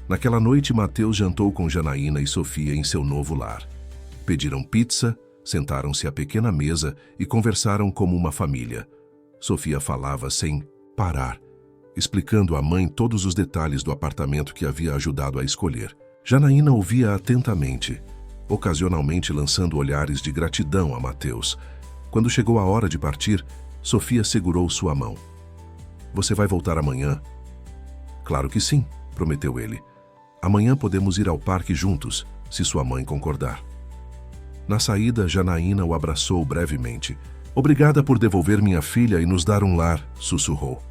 Naquela noite, Mateus jantou com Janaína e Sofia em seu novo lar. Pediram pizza, sentaram-se à pequena mesa e conversaram como uma família. Sofia falava sem parar, explicando à mãe todos os detalhes do apartamento que havia ajudado a escolher. Janaína ouvia atentamente, ocasionalmente lançando olhares de gratidão a Mateus. Quando chegou a hora de partir, Sofia segurou sua mão. Você vai voltar amanhã? Claro que sim, prometeu ele. Amanhã podemos ir ao parque juntos, se sua mãe concordar. Na saída, Janaína o abraçou brevemente. Obrigada por devolver minha filha e nos dar um lar, sussurrou.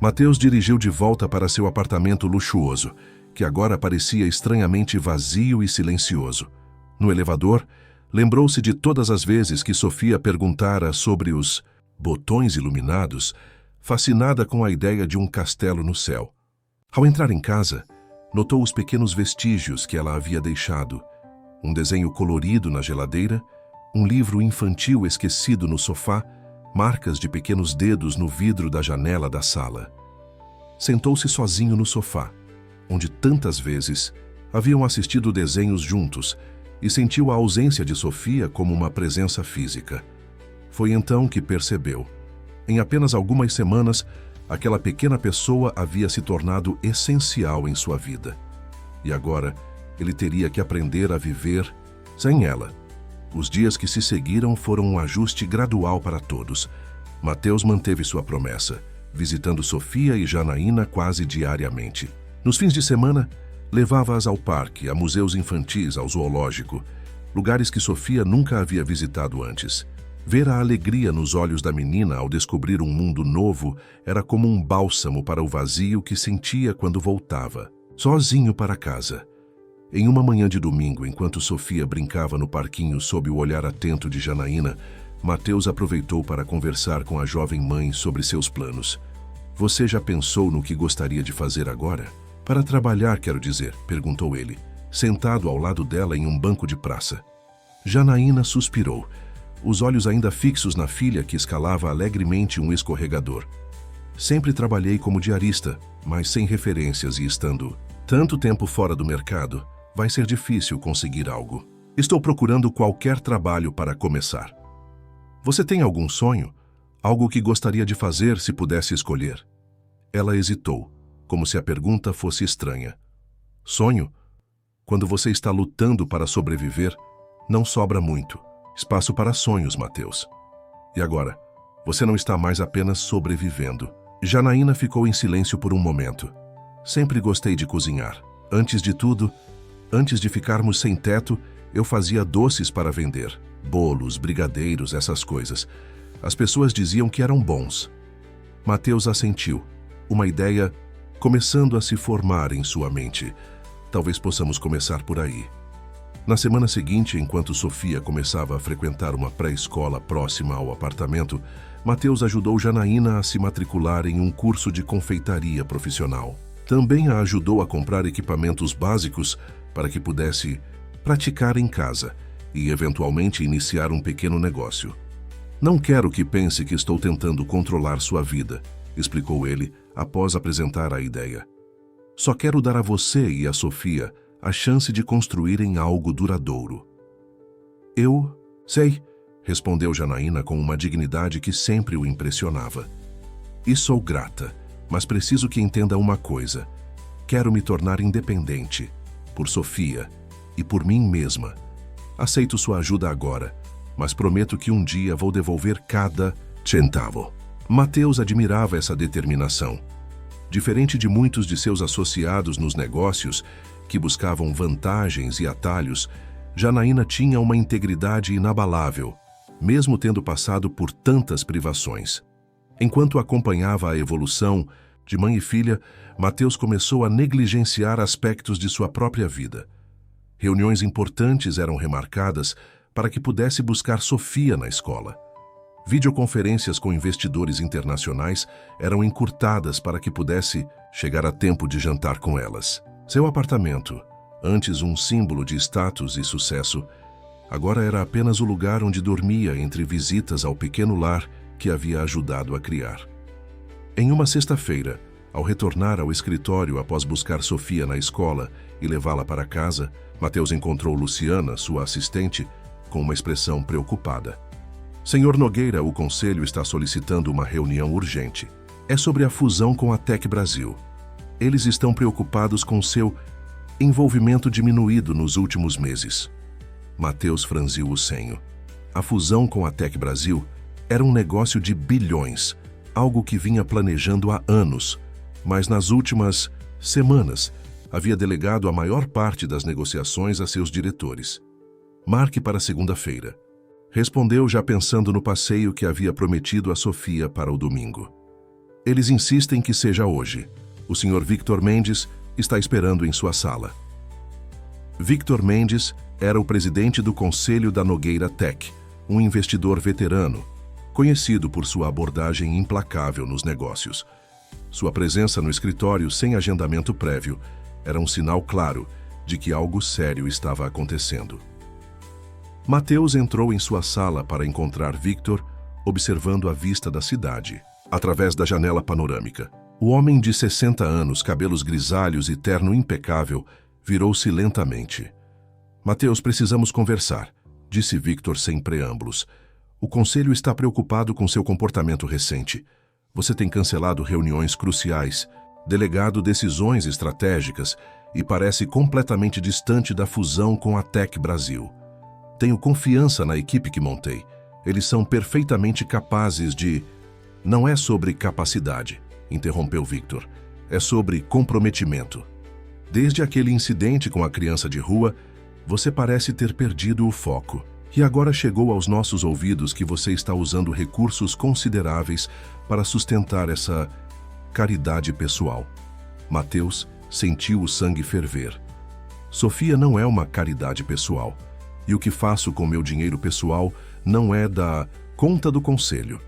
Mateus dirigiu de volta para seu apartamento luxuoso, que agora parecia estranhamente vazio e silencioso. No elevador, lembrou-se de todas as vezes que Sofia perguntara sobre os botões iluminados, fascinada com a ideia de um castelo no céu. Ao entrar em casa, notou os pequenos vestígios que ela havia deixado. Um desenho colorido na geladeira, um livro infantil esquecido no sofá, marcas de pequenos dedos no vidro da janela da sala. Sentou-se sozinho no sofá, onde tantas vezes haviam assistido desenhos juntos, e sentiu a ausência de Sofia como uma presença física. Foi então que percebeu. Em apenas algumas semanas, aquela pequena pessoa havia se tornado essencial em sua vida. E agora, ele teria que aprender a viver sem ela. Os dias que se seguiram foram um ajuste gradual para todos. Mateus manteve sua promessa, visitando Sofia e Janaína quase diariamente. Nos fins de semana, levava-as ao parque, a museus infantis, ao zoológico, lugares que Sofia nunca havia visitado antes. Ver a alegria nos olhos da menina ao descobrir um mundo novo era como um bálsamo para o vazio que sentia quando voltava, sozinho para casa. Em uma manhã de domingo, enquanto Sofia brincava no parquinho sob o olhar atento de Janaína, Mateus aproveitou para conversar com a jovem mãe sobre seus planos. Você já pensou no que gostaria de fazer agora? Para trabalhar, quero dizer, perguntou ele, sentado ao lado dela em um banco de praça. Janaína suspirou, os olhos ainda fixos na filha que escalava alegremente um escorregador. Sempre trabalhei como diarista, mas sem referências e estando tanto tempo fora do mercado, vai ser difícil conseguir algo. Estou procurando qualquer trabalho para começar. Você tem algum sonho? Algo que gostaria de fazer se pudesse escolher? Ela hesitou, como se a pergunta fosse estranha. Sonho? Quando você está lutando para sobreviver, não sobra muito espaço para sonhos, Mateus. E agora, você não está mais apenas sobrevivendo. Janaína ficou em silêncio por um momento. Sempre gostei de cozinhar. Antes de tudo, antes de ficarmos sem teto, eu fazia doces para vender. Bolos, brigadeiros, essas coisas. As pessoas diziam que eram bons. Mateus assentiu. Uma ideia começando a se formar em sua mente. Talvez possamos começar por aí. Na semana seguinte, enquanto Sofia começava a frequentar uma pré-escola próxima ao apartamento, Mateus ajudou Janaína a se matricular em um curso de confeitaria profissional. Também a ajudou a comprar equipamentos básicos para que pudesse praticar em casa e, eventualmente, iniciar um pequeno negócio. Não quero que pense que estou tentando controlar sua vida, explicou ele após apresentar a ideia. Só quero dar a você e a Sofia a chance de construírem algo duradouro. Eu sei, respondeu Janaína com uma dignidade que sempre o impressionava. E sou grata, mas preciso que entenda uma coisa. Quero me tornar independente, por Sofia e por mim mesma. Aceito sua ajuda agora, mas prometo que um dia vou devolver cada centavo. Mateus admirava essa determinação. Diferente de muitos de seus associados nos negócios, que buscavam vantagens e atalhos, Janaína tinha uma integridade inabalável, mesmo tendo passado por tantas privações. Enquanto acompanhava a evolução de mãe e filha, Mateus começou a negligenciar aspectos de sua própria vida. Reuniões importantes eram remarcadas para que pudesse buscar Sofia na escola. Videoconferências com investidores internacionais eram encurtadas para que pudesse chegar a tempo de jantar com elas. Seu apartamento, antes um símbolo de status e sucesso, agora era apenas o lugar onde dormia entre visitas ao pequeno lar que havia ajudado a criar. Em uma sexta-feira, ao retornar ao escritório após buscar Sofia na escola e levá-la para casa, Mateus encontrou Luciana, sua assistente, com uma expressão preocupada. Senhor Nogueira, o conselho está solicitando uma reunião urgente. É sobre a fusão com a Tec Brasil. Eles estão preocupados com seu envolvimento diminuído nos últimos meses. Mateus franziu o senho. A fusão com a Tec Brasil era um negócio de bilhões, algo que vinha planejando há anos, mas nas últimas semanas havia delegado a maior parte das negociações a seus diretores. Marque para segunda-feira. Respondeu já pensando no passeio que havia prometido a Sofia para o domingo. Eles insistem que seja hoje. O Sr. Victor Mendes está esperando em sua sala. Victor Mendes era o presidente do Conselho da Nogueira Tec, um investidor veterano, conhecido por sua abordagem implacável nos negócios. Sua presença no escritório sem agendamento prévio era um sinal claro de que algo sério estava acontecendo. Mateus entrou em sua sala para encontrar Victor, observando a vista da cidade, através da janela panorâmica. O homem de 60 anos, cabelos grisalhos e terno impecável, virou-se lentamente. Mateus, precisamos conversar, disse Victor sem preâmbulos. O conselho está preocupado com seu comportamento recente. Você tem cancelado reuniões cruciais, delegado decisões estratégicas e parece completamente distante da fusão com a Tec Brasil. Tenho confiança na equipe que montei. Eles são perfeitamente capazes de... Não é sobre capacidade, interrompeu Victor. É sobre comprometimento. Desde aquele incidente com a criança de rua, você parece ter perdido o foco. E agora chegou aos nossos ouvidos que você está usando recursos consideráveis para sustentar essa caridade pessoal. Mateus sentiu o sangue ferver. Sofia não é uma caridade pessoal. E o que faço com meu dinheiro pessoal não é da conta do conselho.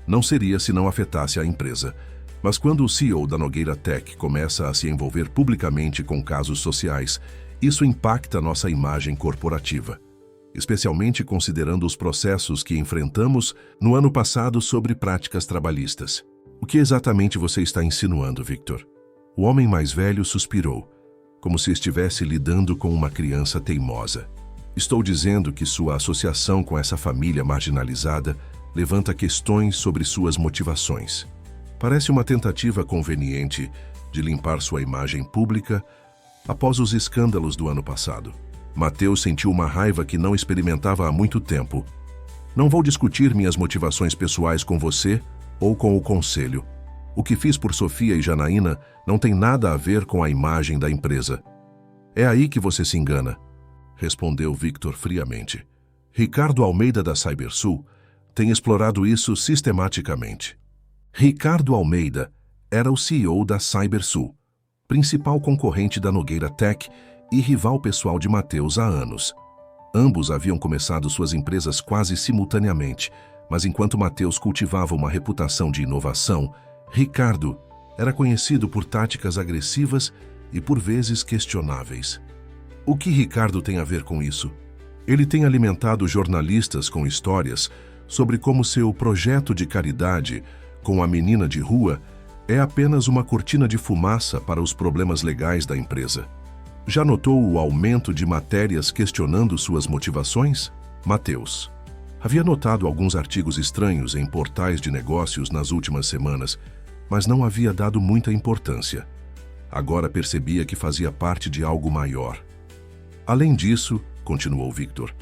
Não seria se não afetasse a empresa. Mas quando o CEO da Nogueira Tech começa a se envolver publicamente com casos sociais, isso impacta nossa imagem corporativa, especialmente considerando os processos que enfrentamos no ano passado sobre práticas trabalhistas. O que exatamente você está insinuando, Victor? O homem mais velho suspirou, como se estivesse lidando com uma criança teimosa. Estou dizendo que sua associação com essa família marginalizada levanta questões sobre suas motivações. Parece uma tentativa conveniente de limpar sua imagem pública após os escândalos do ano passado. Mateus sentiu uma raiva que não experimentava há muito tempo. Não vou discutir minhas motivações pessoais com você ou com o conselho. O que fiz por Sofia e Janaína não tem nada a ver com a imagem da empresa. É aí que você se engana, respondeu Victor friamente. Ricardo Almeida da Cybersul tem explorado isso sistematicamente. Ricardo Almeida era o CEO da Cybersul, principal concorrente da Nogueira Tech e rival pessoal de Mateus há anos. Ambos haviam começado suas empresas quase simultaneamente, mas enquanto Mateus cultivava uma reputação de inovação, Ricardo era conhecido por táticas agressivas e por vezes questionáveis. O que Ricardo tem a ver com isso? Ele tem alimentado jornalistas com histórias sobre como seu projeto de caridade com a menina de rua é apenas uma cortina de fumaça para os problemas legais da empresa. Já notou o aumento de matérias questionando suas motivações? Mateus havia notado alguns artigos estranhos em portais de negócios nas últimas semanas, mas não havia dado muita importância. Agora percebia que fazia parte de algo maior. Além disso, continuou Victor,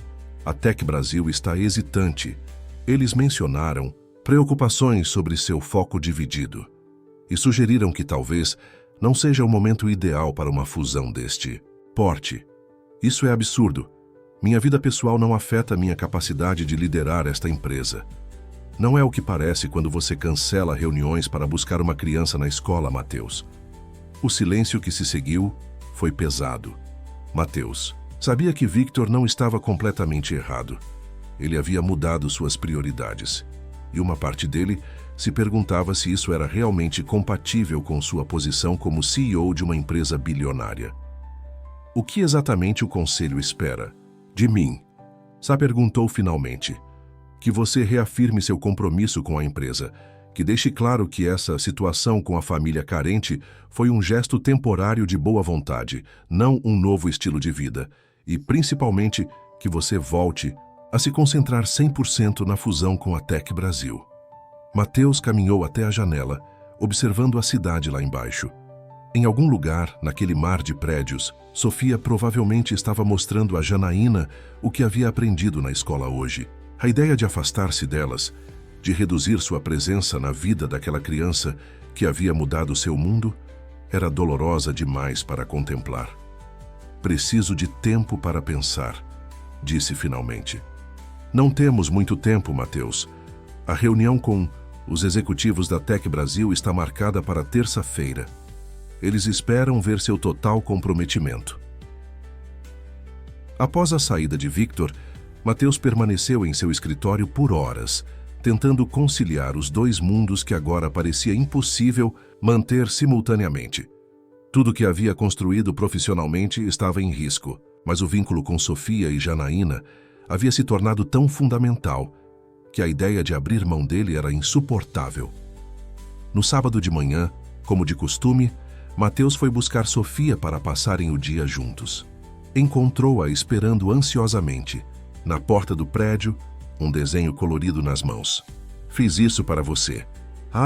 a Tech Brasil está hesitante. Eles mencionaram preocupações sobre seu foco dividido e sugeriram que talvez não seja o momento ideal para uma fusão deste porte. Isso é absurdo. Minha vida pessoal não afeta minha capacidade de liderar esta empresa. Não é o que parece quando você cancela reuniões para buscar uma criança na escola, Mateus. O silêncio que se seguiu foi pesado. Mateus sabia que Victor não estava completamente errado. Ele havia mudado suas prioridades. E uma parte dele se perguntava se isso era realmente compatível com sua posição como CEO de uma empresa bilionária. O que exatamente o conselho espera? De mim? Sá perguntou finalmente. Que você reafirme seu compromisso com a empresa, que deixe claro que essa situação com a família carente foi um gesto temporário de boa vontade, não um novo estilo de vida, e principalmente que você volte a se concentrar 100% na fusão com a Tech Brasil. Mateus caminhou até a janela, observando a cidade lá embaixo. Em algum lugar, naquele mar de prédios, Sofia provavelmente estava mostrando a Janaína o que havia aprendido na escola hoje. A ideia de afastar-se delas, de reduzir sua presença na vida daquela criança que havia mudado seu mundo, era dolorosa demais para contemplar. Preciso de tempo para pensar, disse finalmente. Não temos muito tempo, Mateus. A reunião com os executivos da Tech Brasil está marcada para terça-feira. Eles esperam ver seu total comprometimento. Após a saída de Victor, Mateus permaneceu em seu escritório por horas, tentando conciliar os dois mundos que agora parecia impossível manter simultaneamente. Tudo que havia construído profissionalmente estava em risco, mas o vínculo com Sofia e Janaína havia se tornado tão fundamental que a ideia de abrir mão dele era insuportável. No sábado de manhã, como de costume, Mateus foi buscar Sofia para passarem o dia juntos. Encontrou-a esperando ansiosamente, na porta do prédio, um desenho colorido nas mãos. Fiz isso para você,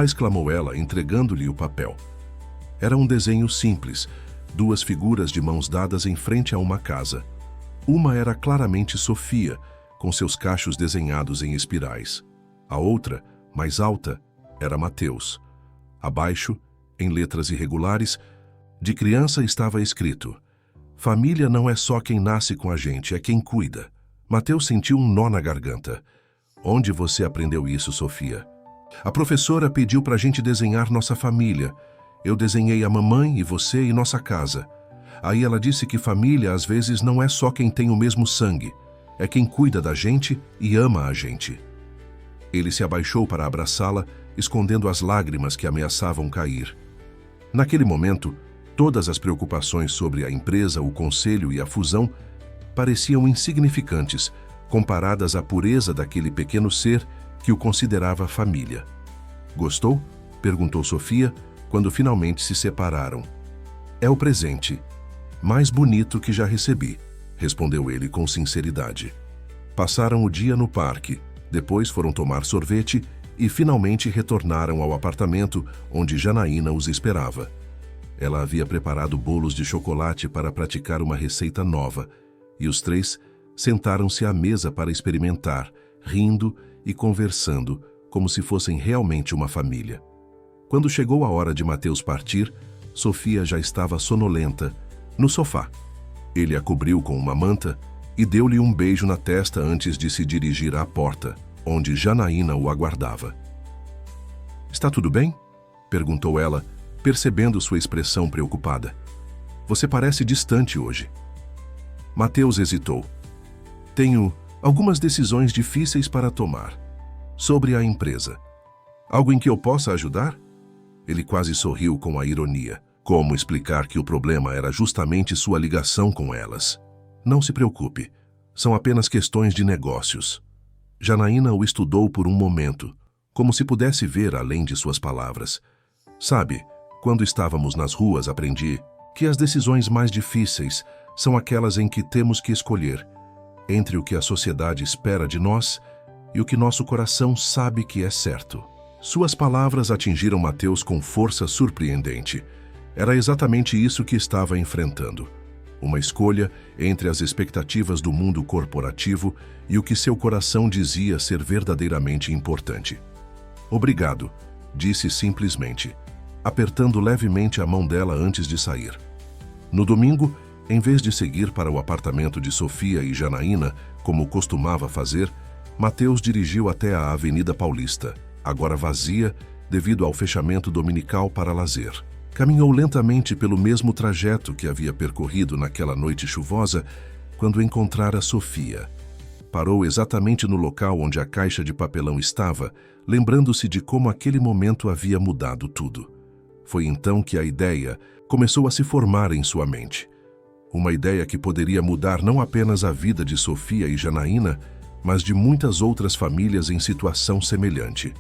exclamou ela, entregando-lhe o papel. Era um desenho simples, duas figuras de mãos dadas em frente a uma casa. Uma era claramente Sofia, com seus cachos desenhados em espirais. A outra, mais alta, era Mateus. Abaixo, em letras irregulares, de criança estava escrito: família não é só quem nasce com a gente, é quem cuida. Mateus sentiu um nó na garganta. Onde você aprendeu isso, Sofia? A professora pediu para a gente desenhar nossa família. Eu desenhei a mamãe e você e nossa casa. Aí ela disse que família às vezes não é só quem tem o mesmo sangue, é quem cuida da gente e ama a gente. Ele se abaixou para abraçá-la, escondendo as lágrimas que ameaçavam cair. Naquele momento, todas as preocupações sobre a empresa, o conselho e a fusão pareciam insignificantes, comparadas à pureza daquele pequeno ser que o considerava família. "Gostou?" perguntou Sofia, quando finalmente se separaram. "É o presente mais bonito que já recebi", respondeu ele com sinceridade. Passaram o dia no parque, depois foram tomar sorvete e finalmente retornaram ao apartamento onde Janaína os esperava. Ela havia preparado bolos de chocolate para praticar uma receita nova, e os três sentaram-se à mesa para experimentar, rindo e conversando, como se fossem realmente uma família. Quando chegou a hora de Mateus partir, Sofia já estava sonolenta, no sofá. Ele a cobriu com uma manta e deu-lhe um beijo na testa antes de se dirigir à porta, onde Janaína o aguardava. "Está tudo bem?" perguntou ela, percebendo sua expressão preocupada. "Você parece distante hoje." Mateus hesitou. "Tenho algumas decisões difíceis para tomar. Sobre a empresa. Algo em que eu possa ajudar?" Ele quase sorriu com a ironia. Como explicar que o problema era justamente sua ligação com elas? "Não se preocupe. São apenas questões de negócios." Janaína o estudou por um momento, como se pudesse ver além de suas palavras. "Sabe, quando estávamos nas ruas aprendi que as decisões mais difíceis são aquelas em que temos que escolher entre o que a sociedade espera de nós e o que nosso coração sabe que é certo." Suas palavras atingiram Mateus com força surpreendente. Era exatamente isso que estava enfrentando. Uma escolha entre as expectativas do mundo corporativo e o que seu coração dizia ser verdadeiramente importante. "Obrigado", disse simplesmente, apertando levemente a mão dela antes de sair. No domingo, em vez de seguir para o apartamento de Sofia e Janaína, como costumava fazer, Mateus dirigiu até a Avenida Paulista, agora vazia devido ao fechamento dominical para lazer. Caminhou lentamente pelo mesmo trajeto que havia percorrido naquela noite chuvosa quando encontrara Sofia. Parou exatamente no local onde a caixa de papelão estava, lembrando-se de como aquele momento havia mudado tudo. Foi então que a ideia começou a se formar em sua mente. Uma ideia que poderia mudar não apenas a vida de Sofia e Janaína, mas de muitas outras famílias em situação semelhante.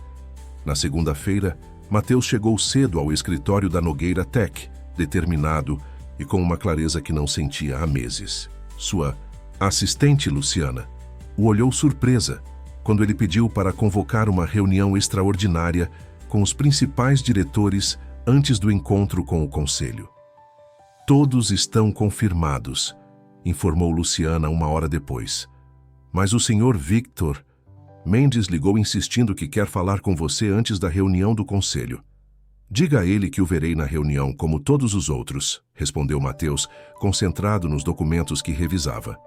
Na segunda-feira, Mateus chegou cedo ao escritório da Nogueira Tech, determinado e com uma clareza que não sentia há meses. Sua assistente, Luciana, o olhou surpresa quando ele pediu para convocar uma reunião extraordinária com os principais diretores antes do encontro com o conselho. "Todos estão confirmados", informou Luciana uma hora depois. "Mas o senhor Victor Mendes ligou insistindo que quer falar com você antes da reunião do conselho." "Diga a ele que o verei na reunião como todos os outros", respondeu Mateus, concentrado nos documentos que revisava.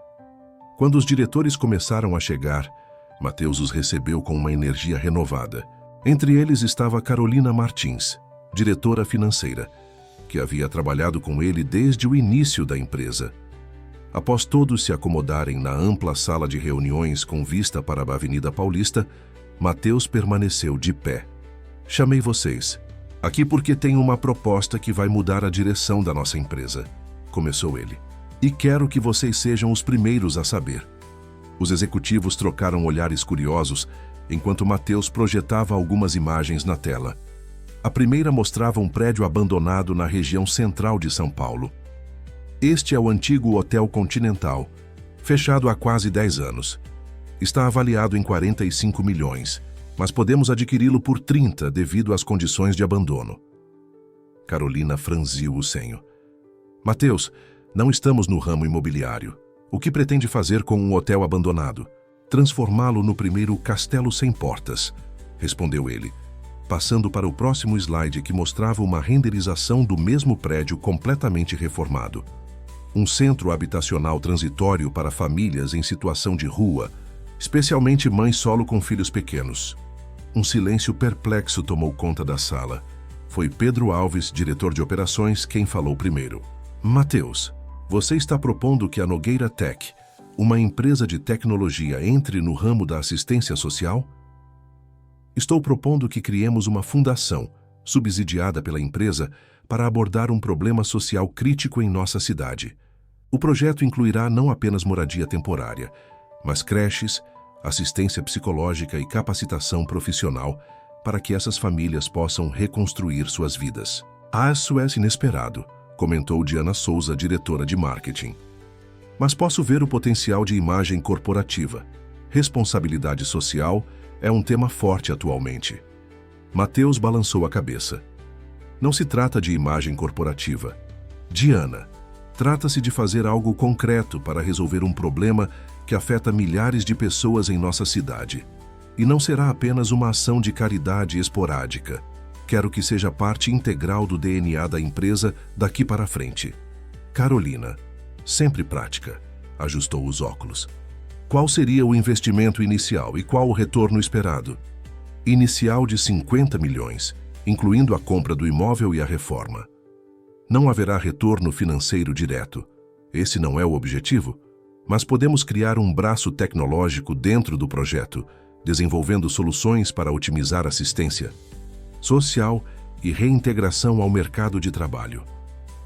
Quando os diretores começaram a chegar, Mateus os recebeu com uma energia renovada. Entre eles estava Carolina Martins, diretora financeira, que havia trabalhado com ele desde o início da empresa. Após todos se acomodarem na ampla sala de reuniões com vista para a Avenida Paulista, Mateus permaneceu de pé. "Chamei vocês aqui porque tenho uma proposta que vai mudar a direção da nossa empresa", começou ele. "E quero que vocês sejam os primeiros a saber." Os executivos trocaram olhares curiosos enquanto Mateus projetava algumas imagens na tela. A primeira mostrava um prédio abandonado na região central de São Paulo. "Este é o antigo Hotel Continental, fechado há quase 10 anos. Está avaliado em 45 milhões, mas podemos adquiri-lo por 30 devido às condições de abandono." Carolina franziu o senho. "Mateus, não estamos no ramo imobiliário. O que pretende fazer com um hotel abandonado?" "Transformá-lo no primeiro castelo sem portas", respondeu ele, passando para o próximo slide que mostrava uma renderização do mesmo prédio completamente reformado. Um centro habitacional transitório para famílias em situação de rua, especialmente mães solo com filhos pequenos. Um silêncio perplexo tomou conta da sala. Foi Pedro Alves, diretor de operações, quem falou primeiro. "Mateus, Você está propondo que a Nogueira Tech, uma empresa de tecnologia, entre no ramo da assistência social? Estou propondo que criemos uma fundação, subsidiada pela empresa, para abordar um problema social crítico em nossa cidade. O projeto incluirá não apenas moradia temporária, mas creches, assistência psicológica e capacitação profissional para que essas famílias possam reconstruir suas vidas. Isso é inesperado, comentou Diana Souza, diretora de marketing. Mas posso ver o potencial de imagem corporativa. Responsabilidade social é um tema forte atualmente. Matheus balançou a cabeça. Não se trata de imagem corporativa. Diana, trata-se de fazer algo concreto para resolver um problema que afeta milhares de pessoas em nossa cidade. E não será apenas uma ação de caridade esporádica. Quero que seja parte integral do DNA da empresa daqui para frente. Carolina, sempre prática, ajustou os óculos. Qual seria o investimento inicial e qual o retorno esperado? Inicial de 50 milhões, incluindo a compra do imóvel e a reforma. Não haverá retorno financeiro direto. Esse não é o objetivo, mas podemos criar um braço tecnológico dentro do projeto, desenvolvendo soluções para otimizar assistência social e reintegração ao mercado de trabalho.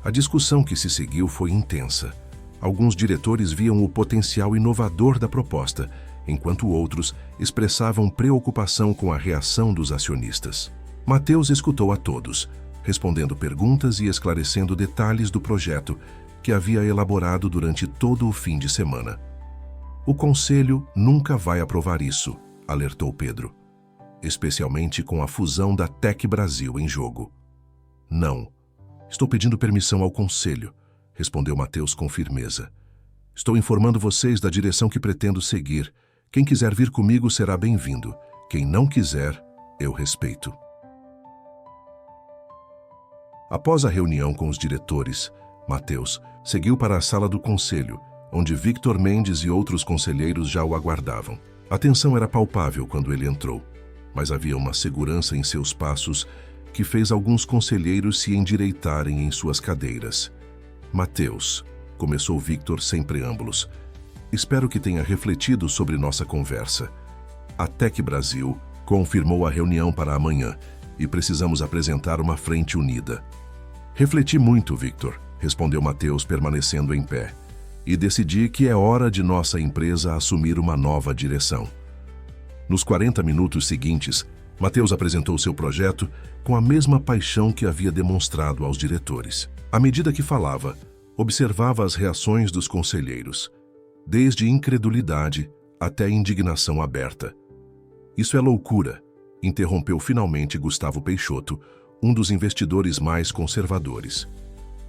A discussão que se seguiu foi intensa. Alguns diretores viam o potencial inovador da proposta, enquanto outros expressavam preocupação com a reação dos acionistas. Matheus escutou a todos, respondendo perguntas e esclarecendo detalhes do projeto que havia elaborado durante todo o fim de semana. O Conselho nunca vai aprovar isso, alertou Pedro. Especialmente com a fusão da Tech Brasil em jogo. Não. Estou pedindo permissão ao Conselho, respondeu Matheus com firmeza. Estou informando vocês da direção que pretendo seguir. Quem quiser vir comigo será bem-vindo. Quem não quiser, eu respeito. Após a reunião com os diretores, Matheus seguiu para a sala do Conselho, onde Victor Mendes e outros conselheiros já o aguardavam. A tensão era palpável quando ele entrou, mas havia uma segurança em seus passos que fez alguns conselheiros se endireitarem em suas cadeiras. Matheus, começou Victor sem preâmbulos, espero que tenha refletido sobre nossa conversa. A Tech Brasil confirmou a reunião para amanhã e precisamos apresentar uma frente unida. Refleti muito, Victor, respondeu Matheus, permanecendo em pé, e decidi que é hora de nossa empresa assumir uma nova direção. Nos 40 minutos seguintes, Matheus apresentou seu projeto com a mesma paixão que havia demonstrado aos diretores. À medida que falava, observava as reações dos conselheiros, desde incredulidade até indignação aberta. Isso é loucura, interrompeu finalmente Gustavo Peixoto, um dos investidores mais conservadores.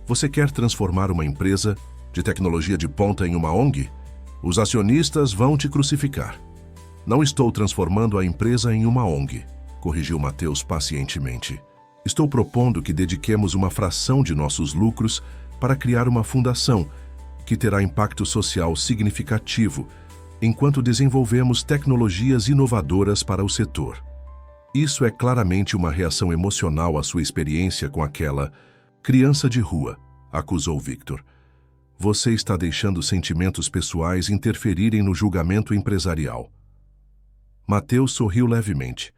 Você quer transformar uma empresa de tecnologia de ponta em uma ONG? Os acionistas vão te crucificar. Não estou transformando a empresa em uma ONG, corrigiu Matheus pacientemente. Estou propondo que dediquemos uma fração de nossos lucros para criar uma fundação que terá impacto social significativo enquanto desenvolvemos tecnologias inovadoras para o setor. Isso é claramente uma reação emocional à sua experiência com aquela criança de rua, acusou Victor. Você está deixando sentimentos pessoais interferirem no julgamento empresarial. Matheus sorriu levemente.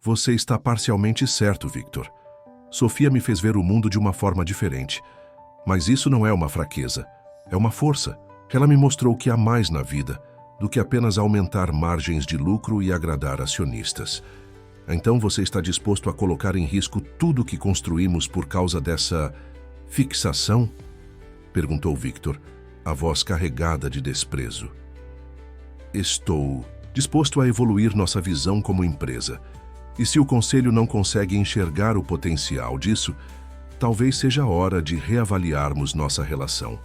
Você está parcialmente certo, Victor. Sofia me fez ver o mundo de uma forma diferente. Mas isso não é uma fraqueza, é uma força. Ela me mostrou que há mais na vida do que apenas aumentar margens de lucro e agradar acionistas. Então você está disposto a colocar em risco tudo que construímos por causa dessa fixação? Perguntou Victor, a voz carregada de desprezo. Estou disposto a evoluir nossa visão como empresa. E se o Conselho não consegue enxergar o potencial disso, talvez seja hora de reavaliarmos nossa relação.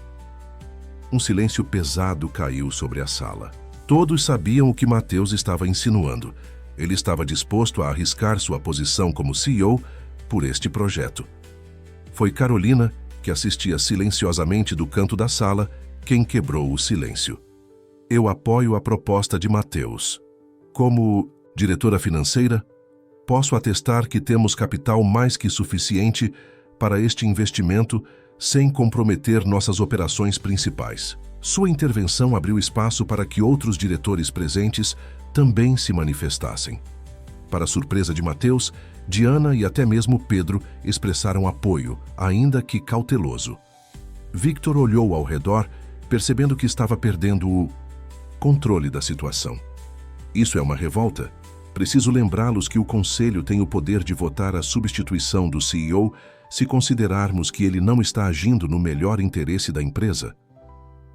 Um silêncio pesado caiu sobre a sala. Todos sabiam o que Matheus estava insinuando. Ele estava disposto a arriscar sua posição como CEO por este projeto. Foi Carolina, que assistia silenciosamente do canto da sala, quem quebrou o silêncio. Eu apoio a proposta de Matheus. Como diretora financeira, posso atestar que temos capital mais que suficiente para este investimento sem comprometer nossas operações principais. Sua intervenção abriu espaço para que outros diretores presentes também se manifestassem. Para surpresa de Mateus, Diana e até mesmo Pedro expressaram apoio, ainda que cauteloso. Victor olhou ao redor, percebendo que estava perdendo o controle da situação. Isso é uma revolta? Preciso lembrá-los que o Conselho tem o poder de votar a substituição do CEO se considerarmos que ele não está agindo no melhor interesse da empresa.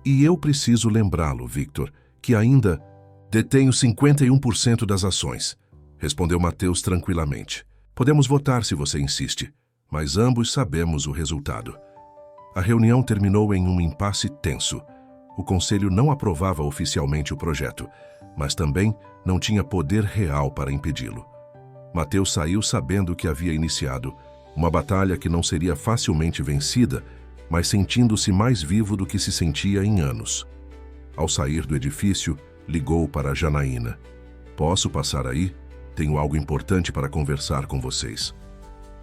E eu preciso lembrá-lo, Victor, que ainda detenho 51% das ações, respondeu Mateus tranquilamente. Podemos votar se você insiste, mas ambos sabemos o resultado. A reunião terminou em um impasse tenso. O Conselho não aprovava oficialmente o projeto, mas também não tinha poder real para impedi-lo. Mateus saiu sabendo que havia iniciado uma batalha que não seria facilmente vencida, mas sentindo-se mais vivo do que se sentia em anos. Ao sair do edifício, ligou para Janaína. Posso passar aí? Tenho algo importante para conversar com vocês.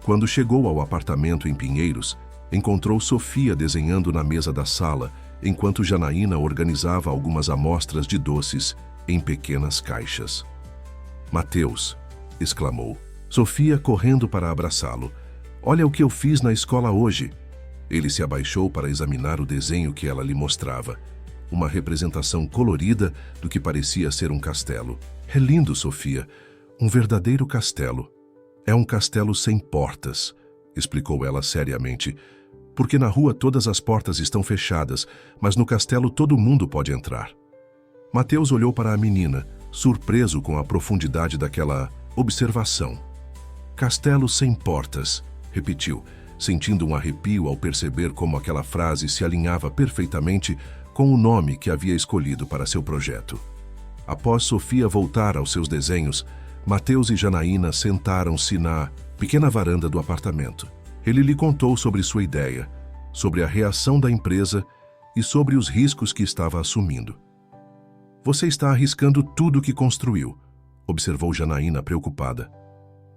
Quando chegou ao apartamento em Pinheiros, encontrou Sofia desenhando na mesa da sala, enquanto Janaína organizava algumas amostras de doces em pequenas caixas. Mateus, exclamou. Sofia correndo para abraçá-lo. Olha o que eu fiz na escola hoje. Ele se abaixou para examinar o desenho que ela lhe mostrava. Uma representação colorida do que parecia ser um castelo. É lindo, Sofia. Um verdadeiro castelo. É um castelo sem portas, explicou ela seriamente. Porque na rua todas as portas estão fechadas, mas no castelo todo mundo pode entrar. Mateus olhou para a menina, surpreso com a profundidade daquela observação. Castelo sem portas, repetiu, sentindo um arrepio ao perceber como aquela frase se alinhava perfeitamente com o nome que havia escolhido para seu projeto. Após Sofia voltar aos seus desenhos, Mateus e Janaína sentaram-se na pequena varanda do apartamento. Ele lhe contou sobre sua ideia, sobre a reação da empresa e sobre os riscos que estava assumindo. Você está arriscando tudo o que construiu, observou Janaína preocupada.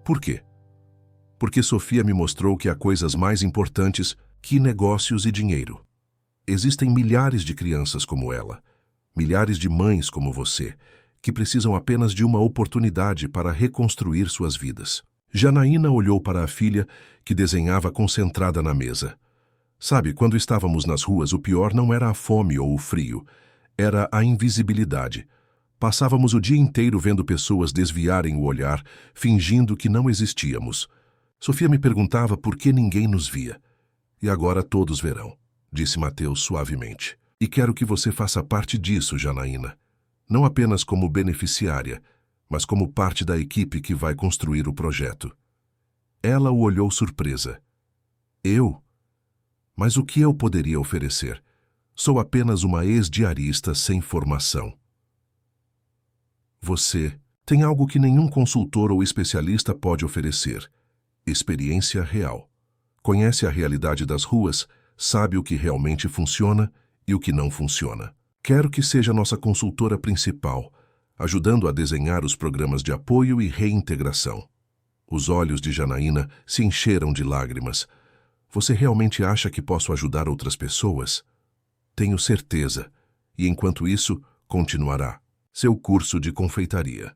Por quê? Porque Sofia me mostrou que há coisas mais importantes que negócios e dinheiro. Existem milhares de crianças como ela, milhares de mães como você, que precisam apenas de uma oportunidade para reconstruir suas vidas. Janaína olhou para a filha, que desenhava concentrada na mesa. Sabe, quando estávamos nas ruas, o pior não era a fome ou o frio, era a invisibilidade. Passávamos o dia inteiro vendo pessoas desviarem o olhar, fingindo que não existíamos. Sofia me perguntava por que ninguém nos via. E agora todos verão, disse Mateus suavemente. E quero que você faça parte disso, Janaína. Não apenas como beneficiária, mas como parte da equipe que vai construir o projeto. Ela o olhou surpresa. Eu? Mas o que eu poderia oferecer? Sou apenas uma ex-diarista sem formação. Você tem algo que nenhum consultor ou especialista pode oferecer. Experiência real. Conhece a realidade das ruas, sabe o que realmente funciona e o que não funciona. Quero que seja nossa consultora principal, ajudando a desenhar os programas de apoio e reintegração. Os olhos de Janaína se encheram de lágrimas. Você realmente acha que posso ajudar outras pessoas? Tenho certeza. E enquanto isso, continuará seu curso de confeitaria.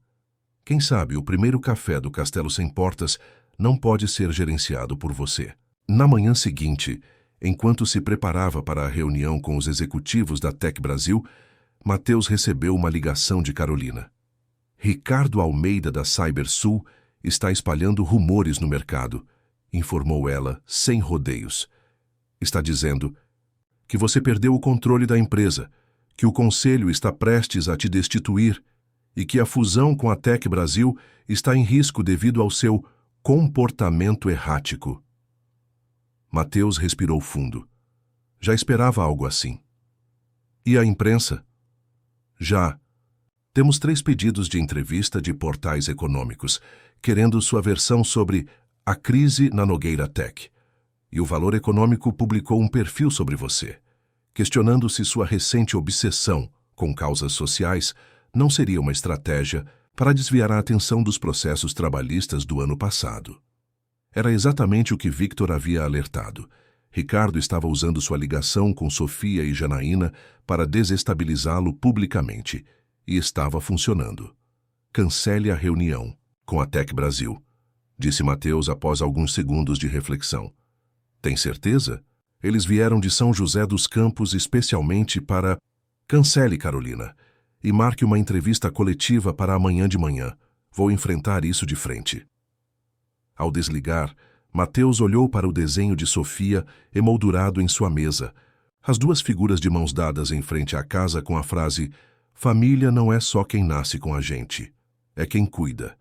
Quem sabe o primeiro café do Castelo Sem Portas não pode ser gerenciado por você. Na manhã seguinte, enquanto se preparava para a reunião com os executivos da Tec Brasil, Mateus recebeu uma ligação de Carolina. Ricardo Almeida da Cybersul está espalhando rumores no mercado, informou ela, sem rodeios. Está dizendo que você perdeu o controle da empresa, que o conselho está prestes a te destituir e que a fusão com a Tec Brasil está em risco devido ao seu comportamento errático. Mateus respirou fundo. Já esperava algo assim. E a imprensa? Já. Temos 3 pedidos de entrevista de portais econômicos, querendo sua versão sobre a crise na Nogueira Tech. E o Valor Econômico publicou um perfil sobre você, questionando se sua recente obsessão com causas sociais não seria uma estratégia para desviar a atenção dos processos trabalhistas do ano passado. Era exatamente o que Victor havia alertado, Ricardo estava usando sua ligação com Sofia e Janaína para desestabilizá-lo publicamente, e estava funcionando. Cancele a reunião com a Tec Brasil, disse Mateus após alguns segundos de reflexão. Tem certeza? Eles vieram de São José dos Campos especialmente para... Cancele, Carolina, e marque uma entrevista coletiva para amanhã de manhã. Vou enfrentar isso de frente. Ao desligar, Mateus olhou para o desenho de Sofia emoldurado em sua mesa, as duas figuras de mãos dadas em frente à casa com a frase "Família não é só quem nasce com a gente, é quem cuida".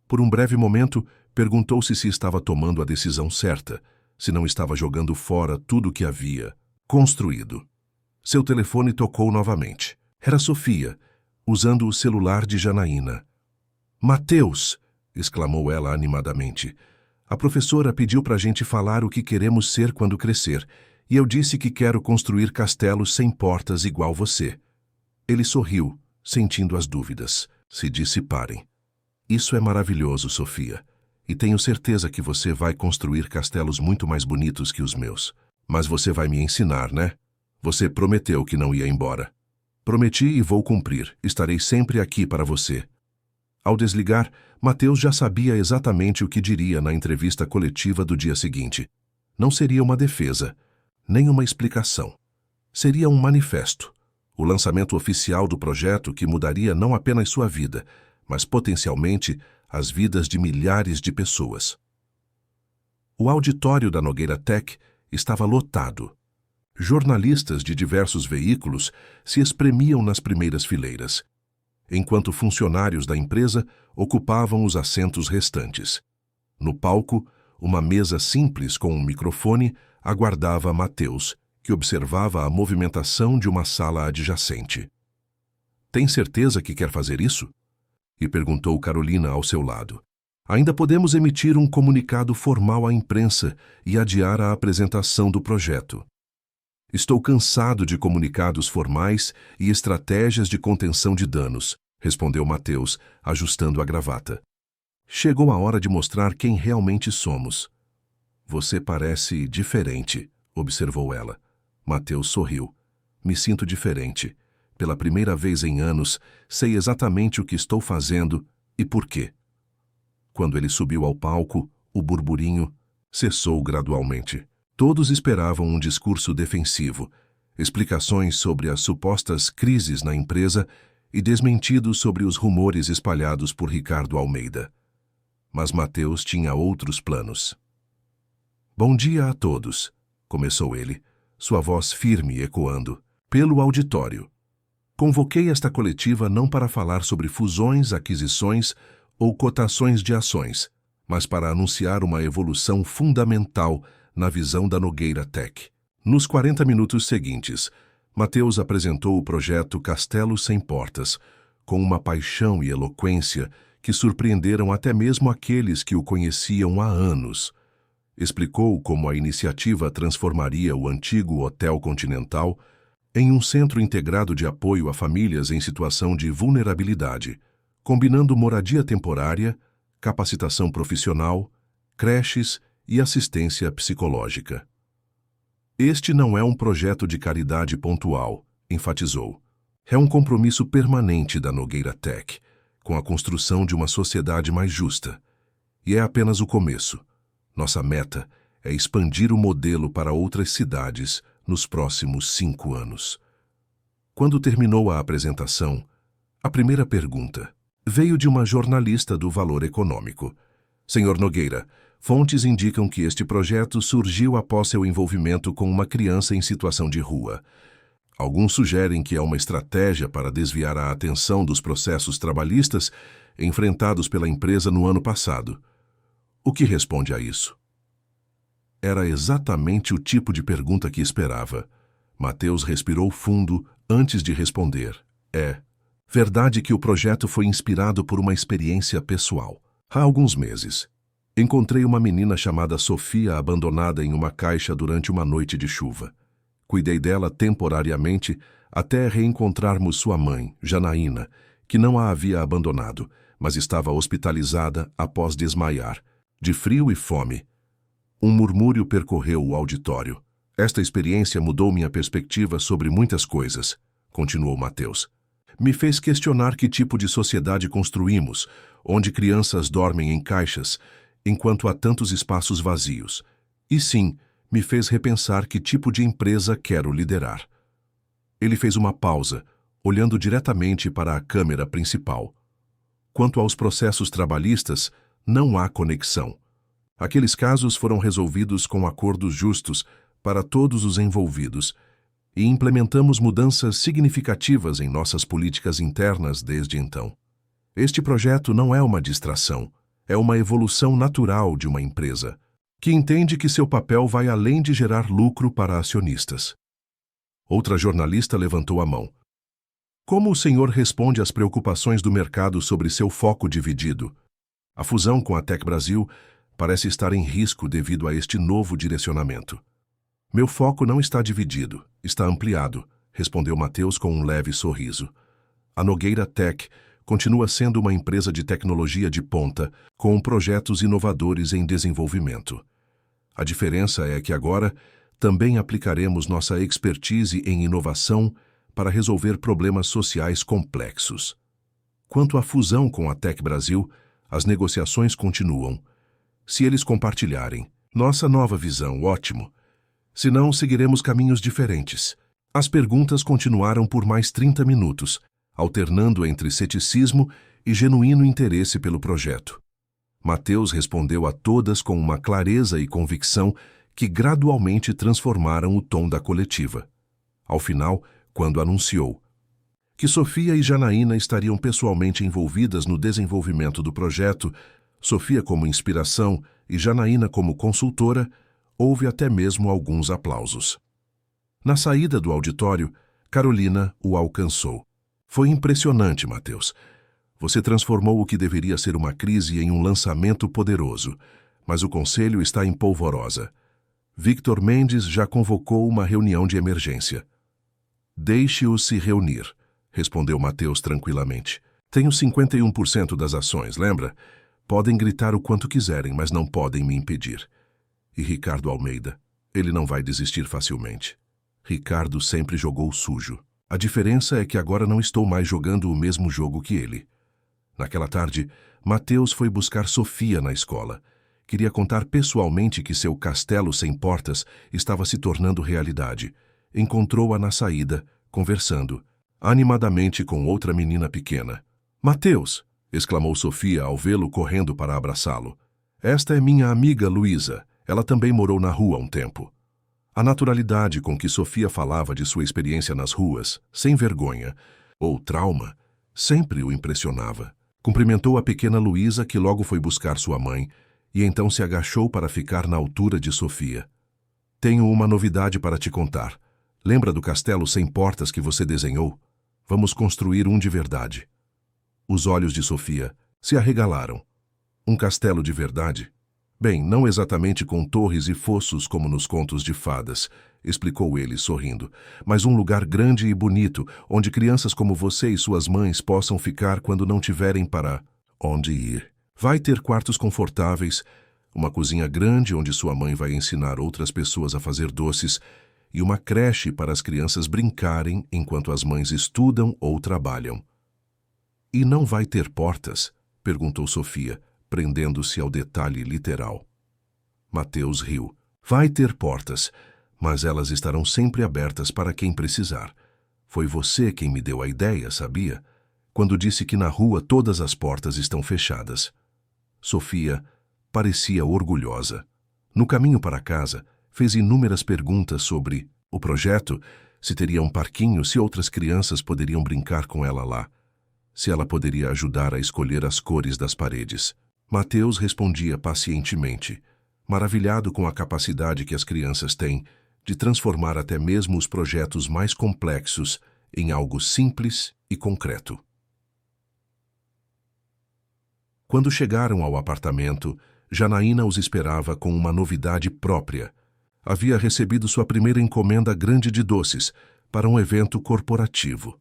Por um breve momento, perguntou-se se estava tomando a decisão certa, se não estava jogando fora tudo o que havia construído. Seu telefone tocou novamente. Era Sofia, usando o celular de Janaína. "Mateus!", exclamou ela animadamente. "A professora pediu para a gente falar o que queremos ser quando crescer, e eu disse que quero construir castelos sem portas igual você." Ele sorriu, sentindo as dúvidas se dissiparem. "Isso é maravilhoso, Sofia, e tenho certeza que você vai construir castelos muito mais bonitos que os meus. Mas você vai me ensinar, né? Você prometeu que não ia embora." "Prometi e vou cumprir. Estarei sempre aqui para você." Ao desligar, Mateus já sabia exatamente o que diria na entrevista coletiva do dia seguinte. Não seria uma defesa, nem uma explicação. Seria um manifesto, o lançamento oficial do projeto que mudaria não apenas sua vida, mas potencialmente as vidas de milhares de pessoas. O auditório da Nogueira Tech estava lotado. Jornalistas de diversos veículos se espremiam nas primeiras fileiras, enquanto funcionários da empresa ocupavam os assentos restantes. No palco, uma mesa simples com um microfone aguardava Mateus, que observava a movimentação de uma sala adjacente. "Tem certeza que quer fazer isso?", e perguntou Carolina ao seu lado. "Ainda podemos emitir um comunicado formal à imprensa e adiar a apresentação do projeto." "Estou cansado de comunicados formais e estratégias de contenção de danos", respondeu Mateus, ajustando a gravata. "Chegou a hora de mostrar quem realmente somos." "Você parece diferente", observou ela. Mateus sorriu. "Me sinto diferente. Pela primeira vez em anos, sei exatamente o que estou fazendo e por quê." Quando ele subiu ao palco, o burburinho cessou gradualmente. Todos esperavam um discurso defensivo, explicações sobre as supostas crises na empresa e desmentidos sobre os rumores espalhados por Ricardo Almeida. Mas Mateus tinha outros planos. "Bom dia a todos", começou ele, sua voz firme ecoando pelo auditório. "Convoquei esta coletiva não para falar sobre fusões, aquisições ou cotações de ações, mas para anunciar uma evolução fundamental na visão da Nogueira Tech." Nos 40 minutos seguintes, Mateus apresentou o projeto Castelo Sem Portas, com uma paixão e eloquência que surpreenderam até mesmo aqueles que o conheciam há anos. Explicou como a iniciativa transformaria o antigo Hotel Continental em um centro integrado de apoio a famílias em situação de vulnerabilidade, combinando moradia temporária, capacitação profissional, creches e assistência psicológica. "Este não é um projeto de caridade pontual", enfatizou. "É um compromisso permanente da Nogueira Tech, com a construção de uma sociedade mais justa. E é apenas o começo. Nossa meta é expandir o modelo para outras cidades nos próximos 5 anos." Quando terminou a apresentação, a primeira pergunta veio de uma jornalista do Valor Econômico. "Senhor Nogueira, fontes indicam que este projeto surgiu após seu envolvimento com uma criança em situação de rua. Alguns sugerem que é uma estratégia para desviar a atenção dos processos trabalhistas enfrentados pela empresa no ano passado. O que responde a isso?" Era exatamente o tipo de pergunta que esperava. Mateus respirou fundo antes de responder. "É verdade que o projeto foi inspirado por uma experiência pessoal. Há alguns meses, encontrei uma menina chamada Sofia abandonada em uma caixa durante uma noite de chuva. Cuidei dela temporariamente até reencontrarmos sua mãe, Janaína, que não a havia abandonado, mas estava hospitalizada após desmaiar, de frio e fome." Um murmúrio percorreu o auditório. Esta experiência mudou minha perspectiva sobre muitas coisas, continuou Mateus. Me fez questionar que tipo de sociedade construímos, onde crianças dormem em caixas, enquanto há tantos espaços vazios. E sim, me fez repensar que tipo de empresa quero liderar. Ele fez uma pausa, olhando diretamente para a câmera principal. Quanto aos processos trabalhistas, não há conexão. Aqueles casos foram resolvidos com acordos justos para todos os envolvidos e implementamos mudanças significativas em nossas políticas internas desde então. Este projeto não é uma distração, é uma evolução natural de uma empresa, que entende que seu papel vai além de gerar lucro para acionistas. Outra jornalista levantou a mão. Como o senhor responde às preocupações do mercado sobre seu foco dividido? A fusão com a Tec Brasil parece estar em risco devido a este novo direcionamento. Meu foco não está dividido, está ampliado, respondeu Mateus com um leve sorriso. A Nogueira Tech continua sendo uma empresa de tecnologia de ponta, com projetos inovadores em desenvolvimento. A diferença é que agora também aplicaremos nossa expertise em inovação para resolver problemas sociais complexos. Quanto à fusão com a Tec Brasil, as negociações continuam. Se eles compartilharem nossa nova visão, ótimo. Se não, seguiremos caminhos diferentes. As perguntas continuaram por mais 30 minutos, alternando entre ceticismo e genuíno interesse pelo projeto. Mateus respondeu a todas com uma clareza e convicção que gradualmente transformaram o tom da coletiva. Ao final, quando anunciou que Sofia e Janaína estariam pessoalmente envolvidas no desenvolvimento do projeto, Sofia como inspiração e Janaína como consultora, houve até mesmo alguns aplausos. Na saída do auditório, Carolina o alcançou. Foi impressionante, Mateus. Você transformou o que deveria ser uma crise em um lançamento poderoso, mas o conselho está em polvorosa. Victor Mendes já convocou uma reunião de emergência. Deixe-os se reunir, respondeu Mateus tranquilamente. Tenho 51% das ações, lembra? Podem gritar o quanto quiserem, mas não podem me impedir. E Ricardo Almeida, ele não vai desistir facilmente. Ricardo sempre jogou sujo. A diferença é que agora não estou mais jogando o mesmo jogo que ele. Naquela tarde, Mateus foi buscar Sofia na escola. Queria contar pessoalmente que seu castelo sem portas estava se tornando realidade. Encontrou-a na saída, conversando, animadamente com outra menina pequena. Mateus! Exclamou Sofia ao vê-lo correndo para abraçá-lo. Esta é minha amiga Luísa. Ela também morou na rua há um tempo. A naturalidade com que Sofia falava de sua experiência nas ruas, sem vergonha ou trauma, sempre o impressionava. Cumprimentou a pequena Luísa, que logo foi buscar sua mãe, e então se agachou para ficar na altura de Sofia. Tenho uma novidade para te contar. Lembra do castelo sem portas que você desenhou? Vamos construir um de verdade. Os olhos de Sofia se arregalaram. Um castelo de verdade? Bem, não exatamente com torres e fossos como nos contos de fadas, explicou ele sorrindo, mas um lugar grande e bonito, onde crianças como você e suas mães possam ficar quando não tiverem para onde ir. Vai ter quartos confortáveis, uma cozinha grande onde sua mãe vai ensinar outras pessoas a fazer doces e uma creche para as crianças brincarem enquanto as mães estudam ou trabalham. E não vai ter portas? Perguntou Sofia, prendendo-se ao detalhe literal. Mateus riu. Vai ter portas, mas elas estarão sempre abertas para quem precisar. Foi você quem me deu a ideia, sabia? Quando disse que na rua todas as portas estão fechadas. Sofia parecia orgulhosa. No caminho para casa, fez inúmeras perguntas sobre o projeto, se teria um parquinho, se outras crianças poderiam brincar com ela lá, se ela poderia ajudar a escolher as cores das paredes. Mateus respondia pacientemente, maravilhado com a capacidade que as crianças têm de transformar até mesmo os projetos mais complexos em algo simples e concreto. Quando chegaram ao apartamento, Janaína os esperava com uma novidade própria. Havia recebido sua primeira encomenda grande de doces para um evento corporativo.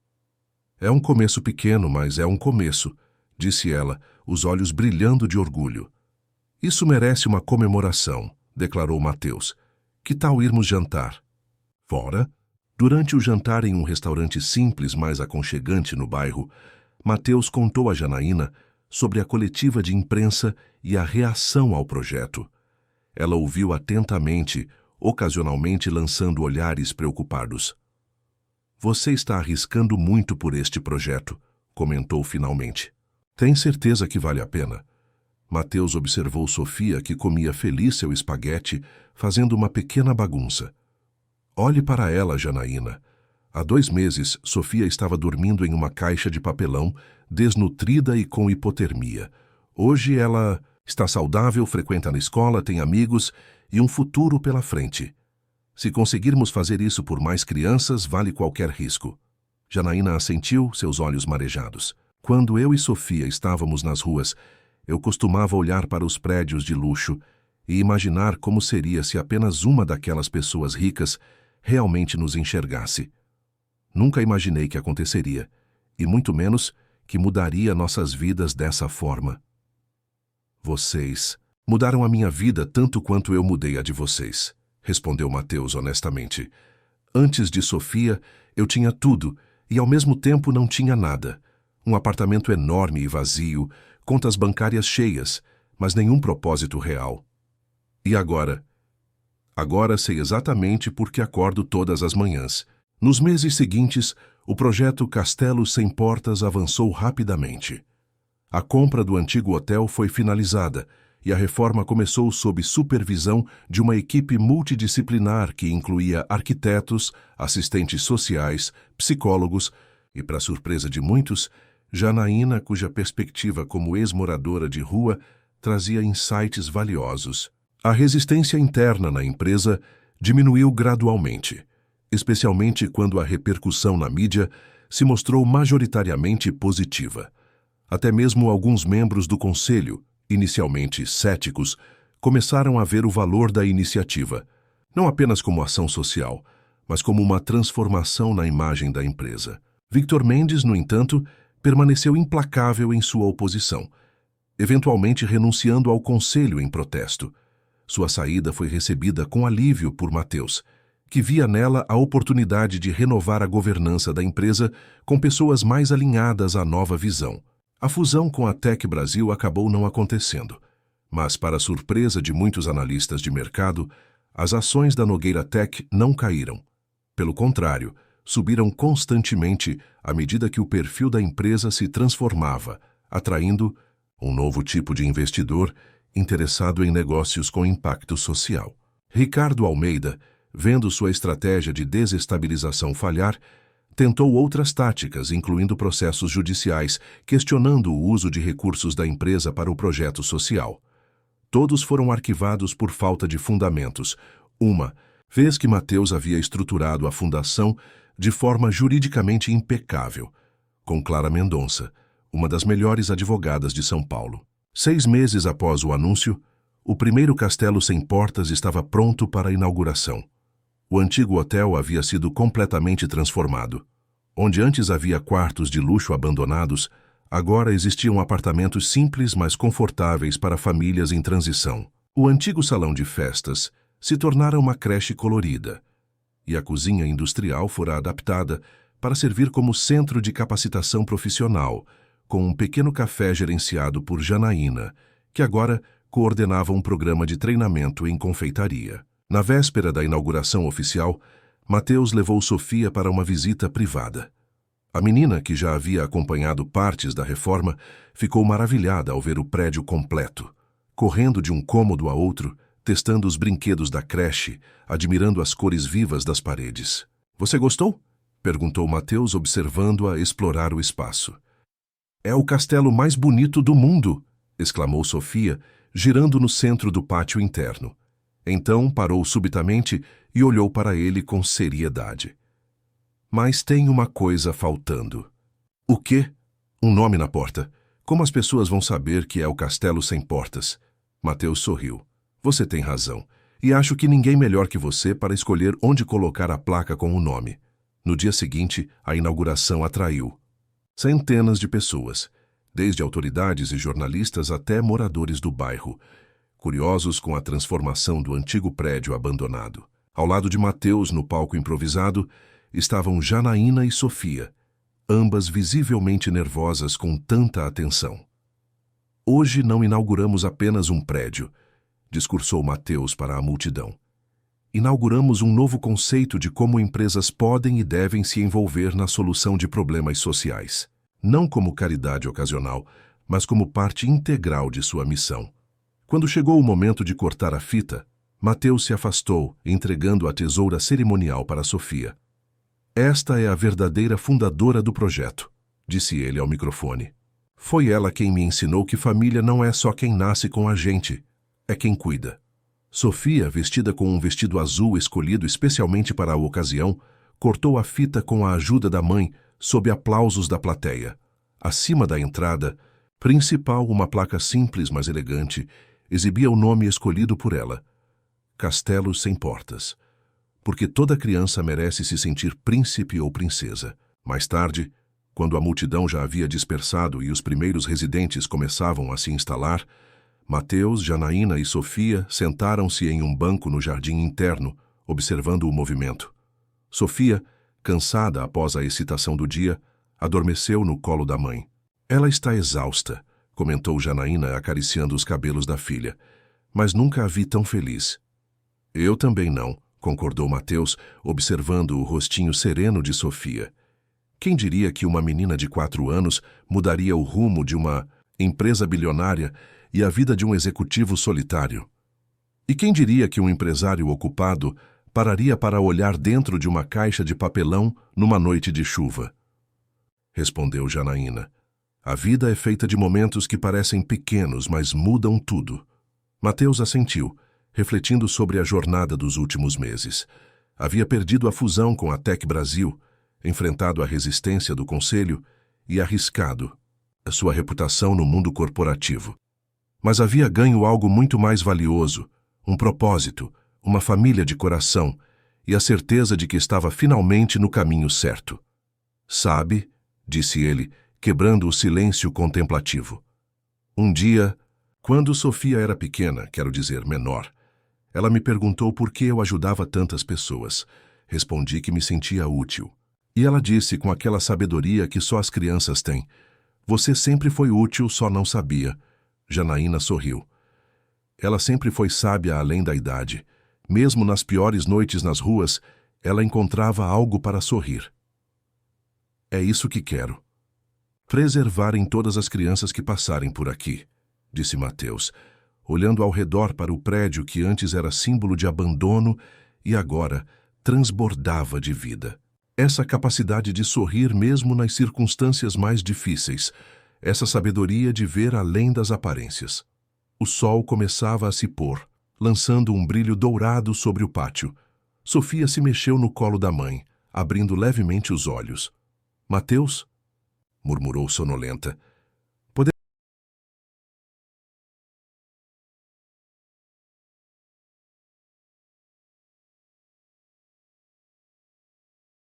É um começo pequeno, mas é um começo, disse ela, os olhos brilhando de orgulho. Isso merece uma comemoração, declarou Mateus. Que tal irmos jantar? Fora, durante o jantar em um restaurante simples, mas aconchegante no bairro, Mateus contou a Janaína sobre a coletiva de imprensa e a reação ao projeto. Ela ouviu atentamente, ocasionalmente lançando olhares preocupados. "Você está arriscando muito por este projeto", comentou finalmente. "Tem certeza que vale a pena?" Mateus observou Sofia, que comia feliz seu espaguete, fazendo uma pequena bagunça. "Olhe para ela, Janaína. Há 2 meses, Sofia estava dormindo em uma caixa de papelão, desnutrida e com hipotermia. Hoje ela está saudável, frequenta na escola, tem amigos e um futuro pela frente. Se conseguirmos fazer isso por mais crianças, vale qualquer risco." Janaína assentiu, seus olhos marejados. "Quando eu e Sofia estávamos nas ruas, eu costumava olhar para os prédios de luxo e imaginar como seria se apenas uma daquelas pessoas ricas realmente nos enxergasse. Nunca imaginei que aconteceria, e muito menos que mudaria nossas vidas dessa forma. Vocês mudaram a minha vida tanto quanto eu mudei a de vocês", respondeu Mateus honestamente. "Antes de Sofia, eu tinha tudo e ao mesmo tempo não tinha nada. Um apartamento enorme e vazio, contas bancárias cheias, mas nenhum propósito real. E agora? Agora sei exatamente por que acordo todas as manhãs." Nos meses seguintes, o projeto Castelo Sem Portas avançou rapidamente. A compra do antigo hotel foi finalizada e a reforma começou sob supervisão de uma equipe multidisciplinar que incluía arquitetos, assistentes sociais, psicólogos e, para surpresa de muitos, Janaína, cuja perspectiva como ex-moradora de rua trazia insights valiosos. A resistência interna na empresa diminuiu gradualmente, especialmente quando a repercussão na mídia se mostrou majoritariamente positiva. Até mesmo alguns membros do conselho, inicialmente céticos, começaram a ver o valor da iniciativa, não apenas como ação social, mas como uma transformação na imagem da empresa. Victor Mendes, no entanto, permaneceu implacável em sua oposição, eventualmente renunciando ao conselho em protesto. Sua saída foi recebida com alívio por Mateus, que via nela a oportunidade de renovar a governança da empresa com pessoas mais alinhadas à nova visão. A fusão com a Tech Brasil acabou não acontecendo, mas, para surpresa de muitos analistas de mercado, as ações da Nogueira Tech não caíram. Pelo contrário, subiram constantemente à medida que o perfil da empresa se transformava, atraindo um novo tipo de investidor interessado em negócios com impacto social. Ricardo Almeida, vendo sua estratégia de desestabilização falhar, tentou outras táticas, incluindo processos judiciais, questionando o uso de recursos da empresa para o projeto social. Todos foram arquivados por falta de fundamentos. Uma vez que Mateus havia estruturado a fundação de forma juridicamente impecável, com Clara Mendonça, uma das melhores advogadas de São Paulo. 6 meses após o anúncio, o primeiro Castelo Sem Portas estava pronto para a inauguração. O antigo hotel havia sido completamente transformado. Onde antes havia quartos de luxo abandonados, agora existiam apartamentos simples, mas confortáveis para famílias em transição. O antigo salão de festas se tornara uma creche colorida, e a cozinha industrial fora adaptada para servir como centro de capacitação profissional, com um pequeno café gerenciado por Janaína, que agora coordenava um programa de treinamento em confeitaria. Na véspera da inauguração oficial, Mateus levou Sofia para uma visita privada. A menina, que já havia acompanhado partes da reforma, ficou maravilhada ao ver o prédio completo, correndo de um cômodo a outro, testando os brinquedos da creche, admirando as cores vivas das paredes. "Você gostou?" perguntou Mateus, observando-a explorar o espaço. "É o castelo mais bonito do mundo!" exclamou Sofia, girando no centro do pátio interno. Então parou subitamente e olhou para ele com seriedade. "Mas tem uma coisa faltando." "O quê?" "Um nome na porta. Como as pessoas vão saber que é o Castelo Sem Portas?" Mateus sorriu. "Você tem razão, e acho que ninguém melhor que você para escolher onde colocar a placa com o nome." No dia seguinte, a inauguração atraiu centenas de pessoas, desde autoridades e jornalistas até moradores do bairro, curiosos com a transformação do antigo prédio abandonado. Ao lado de Mateus, no palco improvisado, estavam Janaína e Sofia, ambas visivelmente nervosas com tanta atenção. Hoje não inauguramos apenas um prédio, discursou Mateus para a multidão. Inauguramos um novo conceito de como empresas podem e devem se envolver na solução de problemas sociais, não como caridade ocasional, mas como parte integral de sua missão. Quando chegou o momento de cortar a fita, Mateus se afastou, entregando a tesoura cerimonial para Sofia. Esta é a verdadeira fundadora do projeto, disse ele ao microfone. Foi ela quem me ensinou que família não é só quem nasce com a gente, é quem cuida. Sofia, vestida com um vestido azul escolhido especialmente para a ocasião, cortou a fita com a ajuda da mãe, sob aplausos da plateia. Acima da entrada principal, uma placa simples, mas elegante, exibia o nome escolhido por ela: Castelos Sem Portas. Porque toda criança merece se sentir príncipe ou princesa. Mais tarde, quando a multidão já havia dispersado e os primeiros residentes começavam a se instalar, Mateus, Janaína e Sofia sentaram-se em um banco no jardim interno, observando o movimento. Sofia, cansada após a excitação do dia, adormeceu no colo da mãe. Ela está exausta, comentou Janaína acariciando os cabelos da filha, mas nunca a vi tão feliz. Eu também não, concordou Mateus, observando o rostinho sereno de Sofia. Quem diria que uma menina de 4 anos mudaria o rumo de uma empresa bilionária e a vida de um executivo solitário? E quem diria que um empresário ocupado pararia para olhar dentro de uma caixa de papelão numa noite de chuva? Respondeu Janaína. A vida é feita de momentos que parecem pequenos, mas mudam tudo. Mateus assentiu, refletindo sobre a jornada dos últimos meses. Havia perdido a fusão com a Tec Brasil, enfrentado a resistência do conselho e arriscado a sua reputação no mundo corporativo. Mas havia ganho algo muito mais valioso, um propósito, uma família de coração e a certeza de que estava finalmente no caminho certo. Sabe, disse ele, quebrando o silêncio contemplativo. Um dia, quando Sofia era pequena, quero dizer menor, ela me perguntou por que eu ajudava tantas pessoas. Respondi que me sentia útil. E ela disse com aquela sabedoria que só as crianças têm: você sempre foi útil, só não sabia. Janaína sorriu. Ela sempre foi sábia além da idade. Mesmo nas piores noites nas ruas, ela encontrava algo para sorrir. É isso que quero. Preservar em todas as crianças que passarem por aqui, disse Mateus, olhando ao redor para o prédio que antes era símbolo de abandono e agora transbordava de vida. Essa capacidade de sorrir mesmo nas circunstâncias mais difíceis, essa sabedoria de ver além das aparências. O sol começava a se pôr, lançando um brilho dourado sobre o pátio. Sofia se mexeu no colo da mãe, abrindo levemente os olhos. Mateus? Murmurou sonolenta.